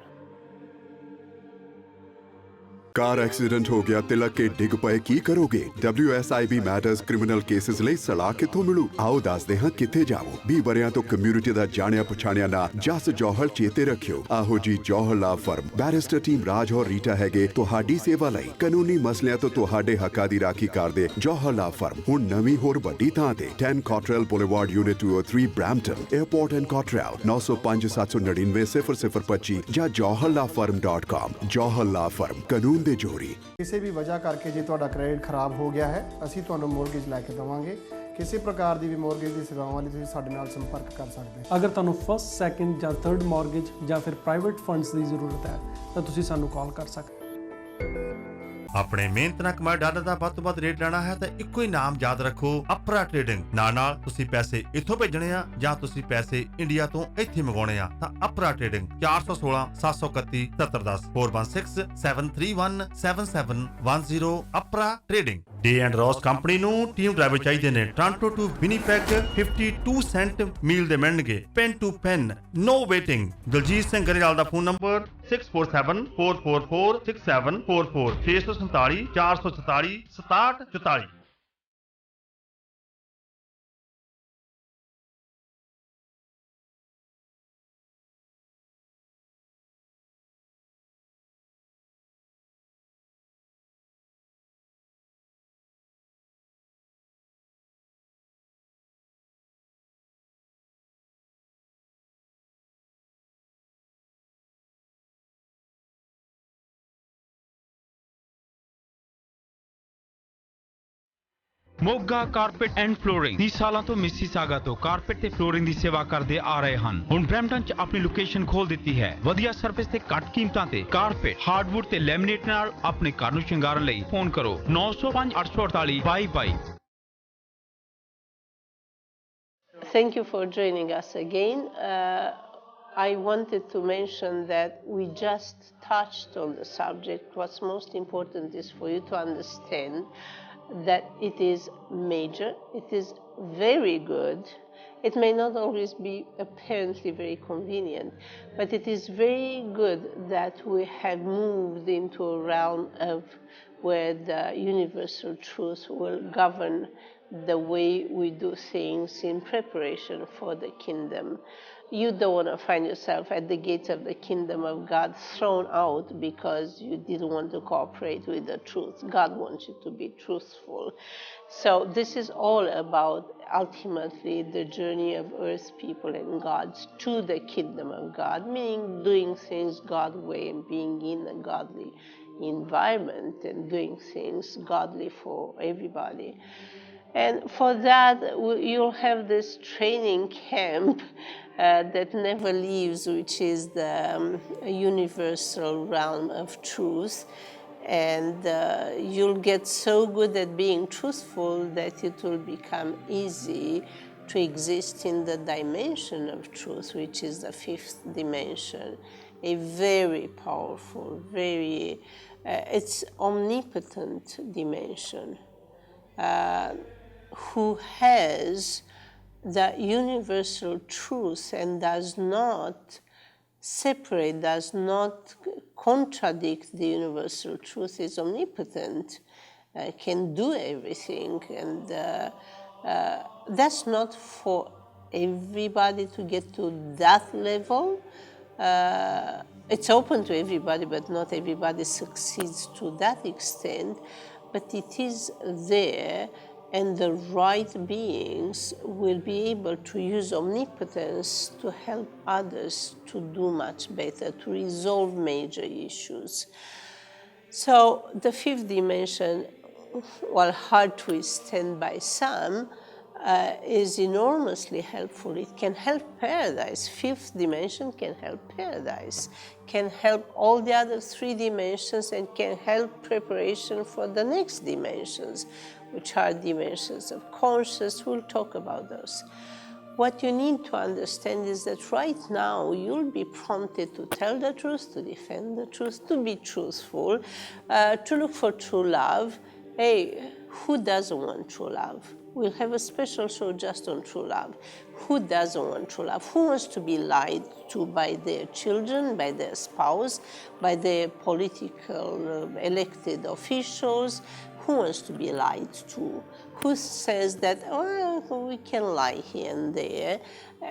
Car accident ਹੋ ਗਿਆ, ਤਿਲਕ ਕੇ ਡਿੱਗ ਪਏ, ਕੀ ਕਰੋਗੇ? WSIB matters criminal cases ਲਈ ਸਲਾਹ ਕਿੱਥੋਂ ਮਿਲੂ? ਆਓ ਦੱਸਦੇ ਹਾਂ ਕਿੱਥੇ ਜਾਵੋ। 20 ਵਰਿਆਂ ਤੋਂ ਕਮਿਊਨਿਟੀ ਦਾ ਜਾਣਿਆ ਪਛਾਣਿਆ ਨਾਂ ਜਸ ਜੌਹਲ ਚੇਤੇ ਰੱਖਿਓ। ਆਹੋ ਜੀ ਜੌਹਲ ਲਾ ਫਰਮ। ਬੈਰਿਸਟਰ ਟੀਮ ਰਾਜ ਔਰ ਰੀਟਾ ਹੈਗੇ ਤੁਹਾਡੀ ਸੇਵਾ ਲਈ। ਕਾਨੂੰਨੀ ਮਸਲਿਆਂ ਤੋਂ ਤੁਹਾਡੇ ਹੱਕਾਂ ਦੀ ਰਾਖੀ ਕਰਦੇ ਜੌਹਲ ਲਾ ਫਰਮ ਹੁਣ ਨਵੀਂ ਹੋਰ ਵੱਡੀ ਥਾਂ ਤੇ 10 Cottrell Boulevard unit 203 Brampton airport and Cottrell 905799 0025 ਜਾਂ johalafirm.com। ਜੌਹਲ ਲਾ ਫਰਮ ਕਾਨੂੰਨ ਦੇ ਜੋਰੀ। ਕਿਸੇ ਵੀ ਵਜ੍ਹਾ ਕਰਕੇ ਜੇ ਤੁਹਾਡਾ ਕ੍ਰੈਡਿਟ ਖਰਾਬ ਹੋ ਗਿਆ ਹੈ, ਅਸੀਂ ਤੁਹਾਨੂੰ ਮੋਰਗੇਜ ਲੈ ਕੇ ਦੇਵਾਂਗੇ। ਕਿਸੇ ਪ੍ਰਕਾਰ ਦੀ ਵੀ ਮੋਰਗੇਜ ਦੀ ਸੇਵਾਵਾਂ ਲਈ ਤੁਸੀਂ ਸਾਡੇ ਨਾਲ ਸੰਪਰਕ ਕਰ ਸਕਦੇ ਹੋ। ਅਗਰ ਤੁਹਾਨੂੰ ਫਸਟ, ਸੈਕਿੰਡ ਜਾਂ ਥਰਡ ਮਾਰਗੇਜ ਜਾਂ ਫਿਰ ਪ੍ਰਾਈਵੇਟ ਫੰਡਸ ਦੀ ਜ਼ਰੂਰਤ ਹੈ ਤਾਂ ਤੁਸੀਂ ਸਾਨੂੰ ਕਾਲ ਕਰ ਸਕਦੇ ਹੋ। ਆਪਣੇ ਮਿਹਨਤ ਨਾਲ ਕਮਾਏ ਡਾਲਰ ਦਾ ਵੱਧ ਤੋਂ ਵੱਧ ਰੇਟ ਲੈਣਾ ਹੈ ਤਾਂ ਇੱਕੋ ਹੀ ਨਾਮ ਯਾਦ ਰੱਖੋ, ਅਪਰਾ ਟ੍ਰੇਡਿੰਗ। ਨਾਲ ਤੁਸੀਂ ਪੈਸੇ ਇੱਥੋਂ ਭੇਜਣੇ ਆ ਜਾਂ ਤੁਸੀਂ ਪੈਸੇ ਇੰਡੀਆ ਤੋਂ ਇੱਥੇ ਮੰਗਾਉਣੇ ਆ ਤਾਂ Apra trading 416 731 7710 416 731 7710 Apra trading. Day and Ross company ਨੂੰ ਟੀਮ ਡਰਾਈਵਰ ਚਾਹੀਦੇ ਨੇ। Toronto to Winnipeg 52 cent mile ਦੇ ਮਿਲਣਗੇ, pan to pan, no waiting. Daljit Singh Grewal ਦਾ phone number 647 444 6744 647 444 6744। Moga carpet and flooring 30 ਸਾਲਾਂ ਤੋਂ ਮਿਸੀਸਾਗਾ ਤੋਂ ਕਾਰਪੇਟ ਤੇ ਫਲੋਰਿੰਗ ਦੀ ਸੇਵਾ ਕਰਦੇ ਆ ਰਹੇ ਹਨ। ਹੁਣ ਬ੍ਰੈਂਪਟਨ 'ਚ ਆਪਣੀ ਲੋਕੇਸ਼ਨ ਖੋਲ ਦਿੱਤੀ ਹੈ। ਵਧੀਆ ਸਰਵਿਸ ਤੇ ਘੱਟ ਕੀਮਤਾਂ ਤੇ ਕਾਰਪੇਟ, ਹਾਰਡਵੁੱਡ ਤੇ ਲੈਮੀਨੇਟ ਨਾਲ ਆਪਣੇ ਘਰ ਨੂੰ ਸ਼ਿੰਗਾਰਨ ਲਈ ਫੋਨ ਕਰੋ 905 848 2222। Thank you for joining us again. I wanted to mention that we just touched on the subject. What's most important is for you to understand that it is major, it is very good. It may not always be apparently very convenient, but it is very good that we have moved into a realm of where the universal truth will govern the way we do things in preparation for the kingdom. You don't want to find yourself at the gates of the kingdom of God thrown out because you didn't want to cooperate with the truth. God wants you to be truthful. So this is all about ultimately the journey of earth people and gods to the kingdom of God, meaning doing things God's way and being in a godly environment and doing things godly for everybody. And for that, you'll have this training camp that never leaves, which is the universal realm of truth. and you'll get so good at being truthful that it will become easy to exist in the dimension of truth, which is the fifth dimension, a very powerful, very, it's omnipotent dimension, who has the universal truth and does not separate, does not contradict the universal truth, is omnipotent, can do everything. And that's not for everybody to get to that level. It's open to everybody, but not everybody succeeds to that extent. But it is there, and the right beings will be able to use omnipotence to help others to do much better, to resolve major issues. So the fifth dimension, while hard to withstand by some, is enormously helpful. It can help paradise. Fifth dimension can help paradise, can help all the other three dimensions, and can help preparation for the next dimensions, which are dimensions of conscious. We'll talk about those. What you need to understand is that right now you'll be prompted to tell the truth, to defend the truth, to be truthful, to look for true love. Hey, who doesn't want true love? We'll have a special show just on true love. Who doesn't want true love? Who wants to be lied to by their children, by their spouse, by their political elected officials? Who wants to be lied to? Who says that, oh, we can lie here and there,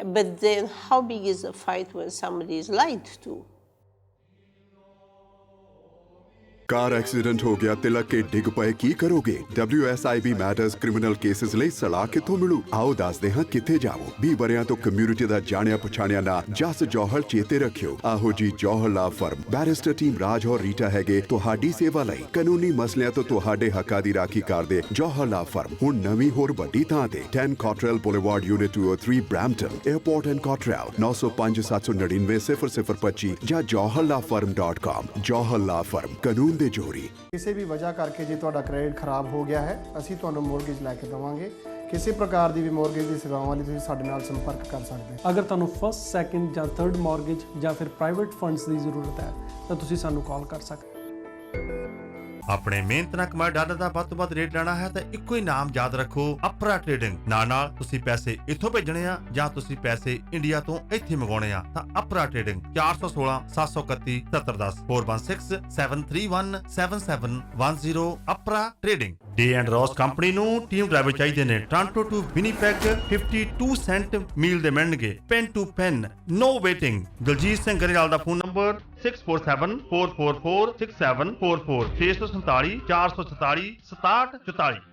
but then how big is the fight when somebody is lied to? Car accident ਹੋ ਗਿਆ, ਤਿਲਕ ਕੇ ਡਿੱਗ ਪਏ, ਕੀ ਕਰੋਗੇ? WSIB matters criminal cases ਲਈ ਸਲਾਹ ਕਿੱਥੋਂ ਮਿਲੂ? ਆਓ ਦੱਸਦੇ ਹਾਂ ਕਿੱਥੇ ਜਾਵੋ। 20 ਵਰਿਆਂ ਤੋਂ ਕਮਿਊਨਿਟੀ ਦਾ ਜਾਣਿਆ ਪਛਾਣਿਆ ਨਾਂ ਜਸ ਜੌਹਲ ਚੇਤੇ ਰੱਖਿਓ। ਆਹੋ ਜੀ ਜੌਹਲ ਲਾ ਫਰਮ। ਬੈਰਿਸਟਰ ਟੀਮ ਰਾਜ ਔਰ ਰੀਟਾ ਹੈਗੇ ਤੁਹਾਡੀ ਸੇਵਾ ਲਈ। ਕਾਨੂੰਨੀ ਮਸਲਿਆਂ ਤੋਂ ਤੁਹਾਡੇ ਹੱਕਾਂ ਦੀ ਰਾਖੀ ਕਰਦੇ ਜੌਹਲ ਲਾ ਫਰਮ ਹੁਣ ਨਵੀਂ ਹੋਰ ਵੱਡੀ ਥਾਂ ਤੇ 10 Cottrell Boulevard unit 203 Brampton airport and Cottrell 905 799 0025 ਜਾਂ johalafirm.com। ਜੌਹਲ ਲਾ ਫਰਮ ਕਾਨੂੰਨ ਦੇ ਜੋਰੀ। ਕਿਸੇ ਵੀ ਵਜ੍ਹਾ ਕਰਕੇ ਜੇ ਤੁਹਾਡਾ ਕ੍ਰੈਡਿਟ ਖਰਾਬ ਹੋ ਗਿਆ ਹੈ, ਅਸੀਂ ਤੁਹਾਨੂੰ ਮੋਰਗੇਜ ਲੈ ਕੇ ਦੇਵਾਂਗੇ। ਕਿਸੇ ਪ੍ਰਕਾਰ ਦੀ ਵੀ ਮੋਰਗੇਜ ਦੀ ਸੇਵਾਵਾਂ ਲਈ ਤੁਸੀਂ ਸਾਡੇ ਨਾਲ ਸੰਪਰਕ ਕਰ ਸਕਦੇ ਹੋ। ਅਗਰ ਤੁਹਾਨੂੰ ਫਸਟ, ਸੈਕੰਡ ਜਾਂ ਥਰਡ ਮਾਰਗੇਜ ਜਾਂ ਫਿਰ ਪ੍ਰਾਈਵੇਟ ਫੰਡਸ ਦੀ ਜ਼ਰੂਰਤ ਹੈ ਤਾਂ ਤੁਸੀਂ ਸਾਨੂੰ ਕਾਲ ਕਰ ਸਕਦੇ ਹੋ। ਆਪਣੇ ਮਿਹਨਤ ਨਾਲ ਕਮਾਏ ਡਾਲਰ ਦਾ ਵੱਧ ਤੋਂ ਵੱਧ ਰੇਟ ਲੈਣਾ ਹੈ ਤਾਂ ਇੱਕੋ ਹੀ ਨਾਮ ਯਾਦ ਰੱਖੋ, ਅਪਰਾ ਟ੍ਰੇਡਿੰਗ। ਨਾਲ ਤੁਸੀਂ ਪੈਸੇ ਇੱਥੋਂ ਭੇਜਣੇ ਆ ਜਾਂ ਤੁਸੀਂ ਪੈਸੇ ਇੰਡੀਆ ਤੋਂ ਇੱਥੇ ਮੰਗਾਉਣੇ ਆ ਤਾਂ Apra trading 416 731 7710 416 731 7710 Apra trading. Day and Ross company ਨੂੰ ਟੀਮ ਡਰਾਈਵਰ ਚਾਹੀਦੇ ਨੇ। Toronto to Winnipeg 52 cent mile ਦੇ ਮਿਲਣਗੇ, pan to pan, no waiting. Daljit Singh Grewal ਦਾ phone number 6474446744 647 444 6744।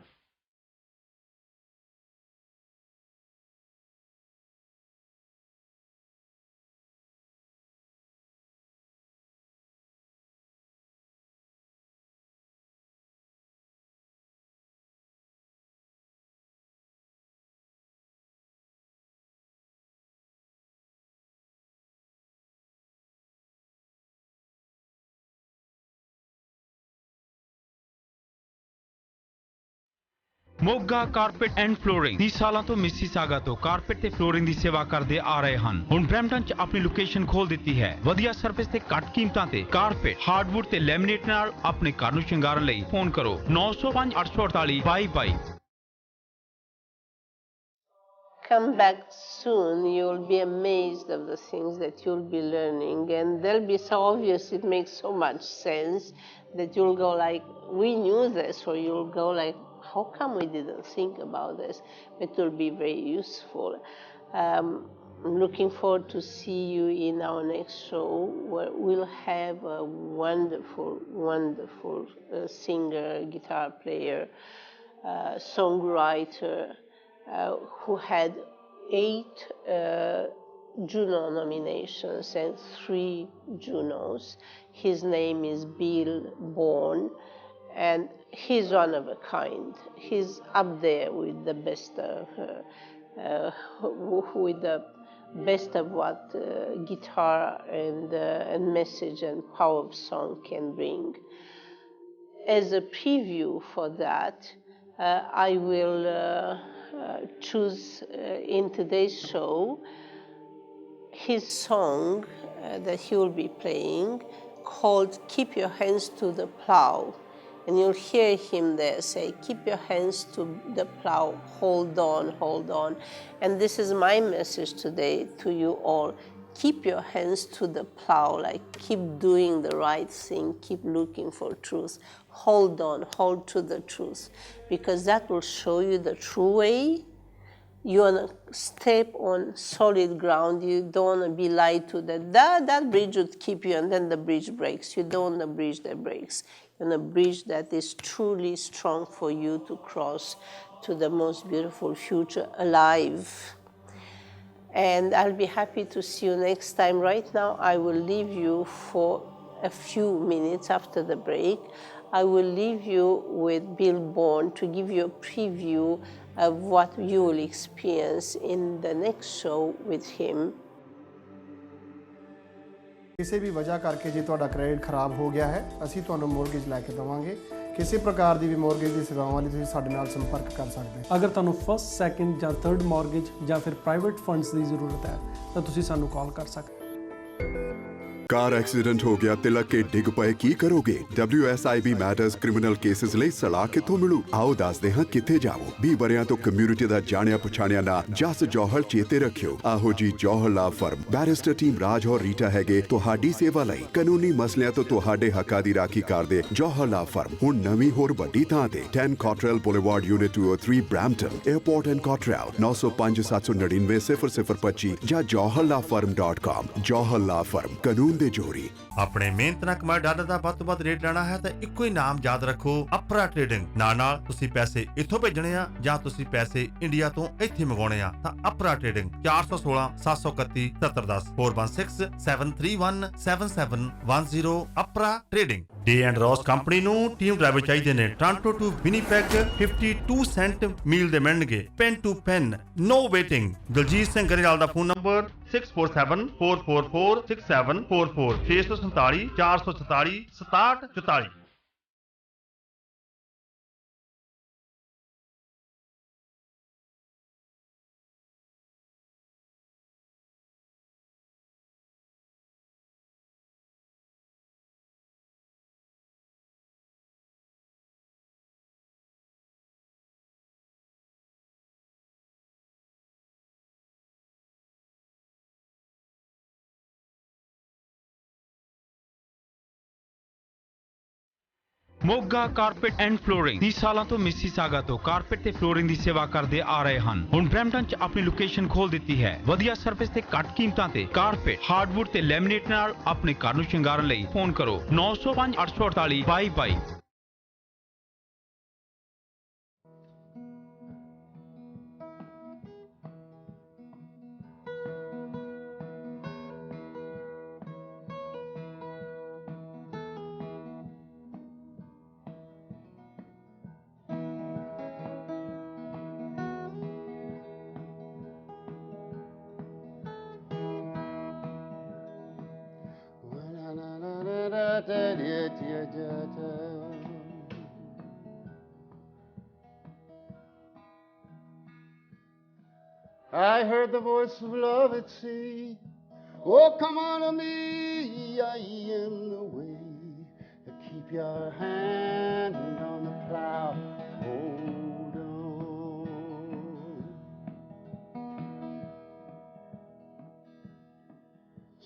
Moga carpet and flooring 30 ਸਾਲਾਂ ਤੋਂ ਮਿਸੀਸਾਗਾ ਤੋਂ ਕਾਰਪੇਟ ਤੇ ਫਲੋਰਿੰਗ ਦੀ ਸੇਵਾ ਕਰਦੇ ਆ ਰਹੇ ਹਨ। ਹੁਣ ਬ੍ਰੈਂਪਟਨ 'ਚ ਆਪਣੀ ਲੋਕੇਸ਼ਨ ਖੋਲ ਦਿੱਤੀ ਹੈ। ਵਧੀਆ ਸਰਵਿਸ ਤੇ ਘੱਟ ਕੀਮਤਾਂ ਤੇ ਕਾਰਪੇਟ, ਹਾਰਡਵੁੱਡ ਤੇ ਲੈਮੀਨੇਟ ਨਾਲ ਆਪਣੇ ਘਰ ਨੂੰ ਸ਼ਿੰਗਾਰਨ ਲਈ ਫੋਨ ਕਰੋ 905 848 2222। Come back soon, you'll be amazed of the things that you'll be learning, and they'll be so obvious, it makes so much sense that you'll go like, we knew this, or you'll go like, how come we didn't think about this? It will be very useful. I'm looking forward to see you in our next show, where we'll have a wonderful, wonderful singer, guitar player, songwriter, who had 8 Juno nominations and 3 Junos. His name is Bill Bourne, and he's one of a kind. He's up there with the best of what guitar and message and power of song can bring. as a preview for that, I will choose in today's show his song that he will be playing called Keep Your Hands to the Plow. And you'll hear him there say, keep your hands to the plow, hold on, hold on. And this is my message today to you all. Keep your hands to the plow, like keep doing the right thing, keep looking for truth. Hold on, hold to the truth, because that will show you the true way. You want to step on solid ground. You don't want to be lied to that bridge would keep you and then the bridge breaks. You don't want a bridge that breaks. You want a bridge that is truly strong for you to cross to the most beautiful future alive. And I'll be happy to see you next time. Right now, I will leave you for a few minutes after the break. I will leave you with Bill Bourne to give you a preview of what you will experience in the next show with him. ਕਿਸੇ ਵੀ ਵਜ੍ਹਾ ਕਰਕੇ ਜੇ ਤੁਹਾਡਾ credit ਖਰਾਬ ਹੋ ਗਿਆ ਹੈ ਅਸੀਂ ਤੁਹਾਨੂੰ ਮੌਰਗੇਜ ਲੈ ਕੇ ਦੇਵਾਂਗੇ ਕਿਸੇ ਪ੍ਰਕਾਰ ਦੀ ਵੀ ਮੌਰਗੇਜ ਦੀ ਸੇਵਾਵਾਂ ਲਈ ਤੁਸੀਂ ਸਾਡੇ ਨਾਲ ਸੰਪਰਕ ਕਰ ਸਕਦੇ ਹੋ ਅਗਰ ਤੁਹਾਨੂੰ ਫਸਟ, ਸੈਕੰਡ ਜਾਂ ਥਰਡ ਮਾਰਗੇਜ ਜਾਂ ਫਿਰ ਪ੍ਰਾਈਵੇਟ ਫੰਡਸ ਦੀ ਜ਼ਰੂਰਤ ਹੈ ਤਾਂ ਤੁਸੀਂ ਸਾਨੂੰ ਕਾਲ ਕਰ ਸਕਦੇ ਹੋ। ਕਾਰ ਐਕਸੀਡੈਂਟ ਹੋ ਗਿਆ ਤਿਲਕ ਕੇ ਡਿੱਗ ਪਏ ਕੀ ਕਰੋਗੇ WSIB ਮੈਟਰਸ ਕ੍ਰਿਮੀਨਲ ਕੇਸਿਸ ਲਈ ਸਲਾਹ ਕਿੱਥੋਂ ਮਿਲੂ ਆਓ ਦੱਸਦੇ ਹਾਂ ਕਿੱਥੇ ਜਾਵੋ 20 ਵਰਿਆਂ ਤੋਂ ਕਮਿਊਨਿਟੀ ਦਾ ਜਾਣਿਆ ਪਛਾਣਿਆ ਨਾ ਜਸ ਜੌਹਲ ਚੇਤੇ ਰੱਖਿਓ ਆਹੋ ਜੀ ਜੌਹਲ ਲਾ ਫਰਮ ਬੈਰਿਸਟਰ ਟੀਮ ਰਾਜ ਔਰ ਰੀਟਾ ਹੈਗੇ ਤੁਹਾਡੀ ਸੇਵਾ ਲਈ ਕਾਨੂੰਨੀ ਮਸਲਿਆਂ ਤੋਂ ਤੁਹਾਡੇ ਹੱਕਾਂ ਦੀ ਰਾਖੀ ਕਰਦੇ ਜੌਹਲ ਲਾ ਫਰਮ ਹੁਣ ਨਵੀਂ ਹੋਰ ਵੱਡੀ ਥਾਂ ਤੇ 10 Cottrell Boulevard unit 203 Brampton airport and Cottrell 9057990025 ਜਾਂ johalafirm.com ਜੌਹਲ ਲਾ ਫਰਮ ਕਾਨੂੰਨ ਦੇ ਜੋਰੀ ਆਪਣੇ ਮਿਹਨਤ ਨਾਲ ਕਮਾਏ ਡਾਲਰ ਦਾ ਵੱਧ ਤੋਂ ਵੱਧ ਰੇਟ ਲੈਣਾ ਹੈ ਤਾਂ ਇੱਕੋ ਹੀ ਨਾਮ ਯਾਦ ਰੱਖੋ ਅਪਰਾ ਟ੍ਰੇਡਿੰਗ ਨਾਲ ਤੁਸੀਂ ਪੈਸੇ ਇੱਥੋਂ ਭੇਜਣੇ ਆ ਜਾਂ ਤੁਸੀਂ ਪੈਸੇ ਇੰਡੀਆ ਤੋਂ ਇੱਥੇ ਮੰਗਾਉਣੇ ਆ ਤਾਂ Apra trading 416 731 7010 416-731-7710 Apra trading Day and Ross company ਨੂੰ ਟੀਮ ਡਰਾਈਵਰ ਚਾਹੀਦੇ ਨੇ Toronto to Winnipeg 52 cent mile ਦੇ ਮਿਲਣਗੇ pan to pan no waiting Daljit Singh Grewal ਦਾ phone number 6474446744 647 444 6744 Moga carpet and flooring 30 ਸਾਲਾਂ ਤੋਂ ਮਿਸੀਸਾਗਾ ਤੋਂ ਕਾਰਪੇਟ ਤੇ ਫਲੋਰਿੰਗ ਦੀ ਸੇਵਾ ਕਰਦੇ ਆ ਰਹੇ ਹਨ। ਹੁਣ ਬ੍ਰੈਂਪਟਨ 'ਚ ਆਪਣੀ ਲੋਕੇਸ਼ਨ ਖੋਲ ਦਿੱਤੀ ਹੈ। ਵਧੀਆ ਸਰਵਿਸ ਤੇ ਘੱਟ ਕੀਮਤਾਂ ਤੇ ਕਾਰਪੇਟ, ਹਾਰਡਵੁੱਡ ਤੇ ਲੈਮੀਨੇਟ ਨਾਲ ਆਪਣੇ ਘਰ ਨੂੰ ਸ਼ਿੰਗਾਰਨ ਲਈ ਫੋਨ ਕਰੋ 905 848 2222। I heard the voice of love at sea. Oh, come on to me, I am the way. Keep your hand on the plow, hold on.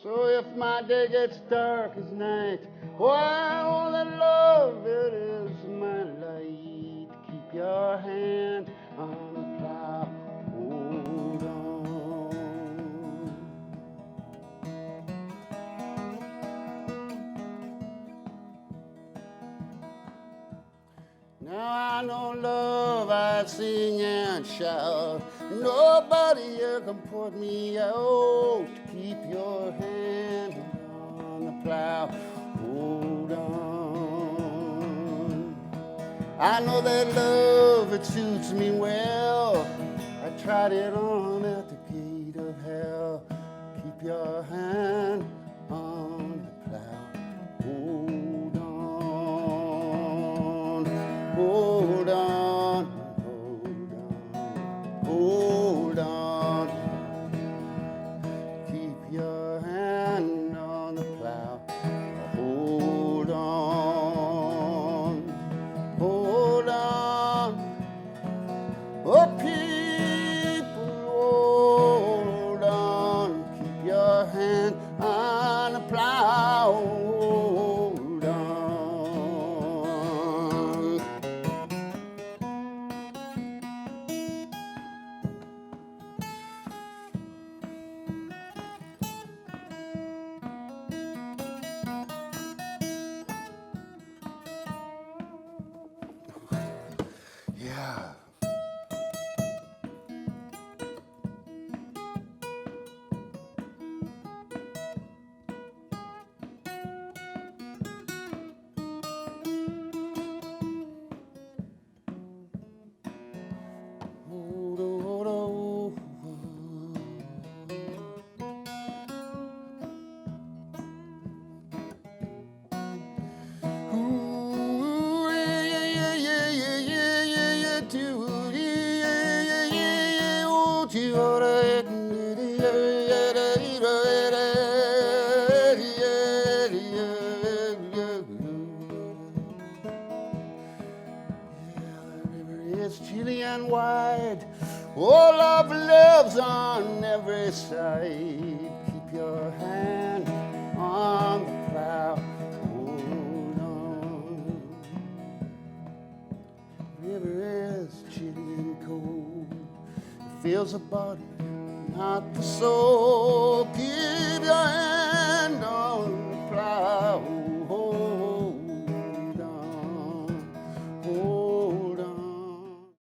So if my day gets dark as night, oh, I know that love, it is my light. Keep your hand on the plow, hold on. Now I know love, I sing and shout. Nobody here can put me out. Keep your hand on the plow, hold on. I know that love, it suits me well. I tried it on at the gate of hell. Keep your hand on the plow, hold on. It's chilly and wide. Oh, love lives on every side. Keep your hand on the plow. Hold on. River is chilly and cold. It fills the body, not the soul. Keep your hand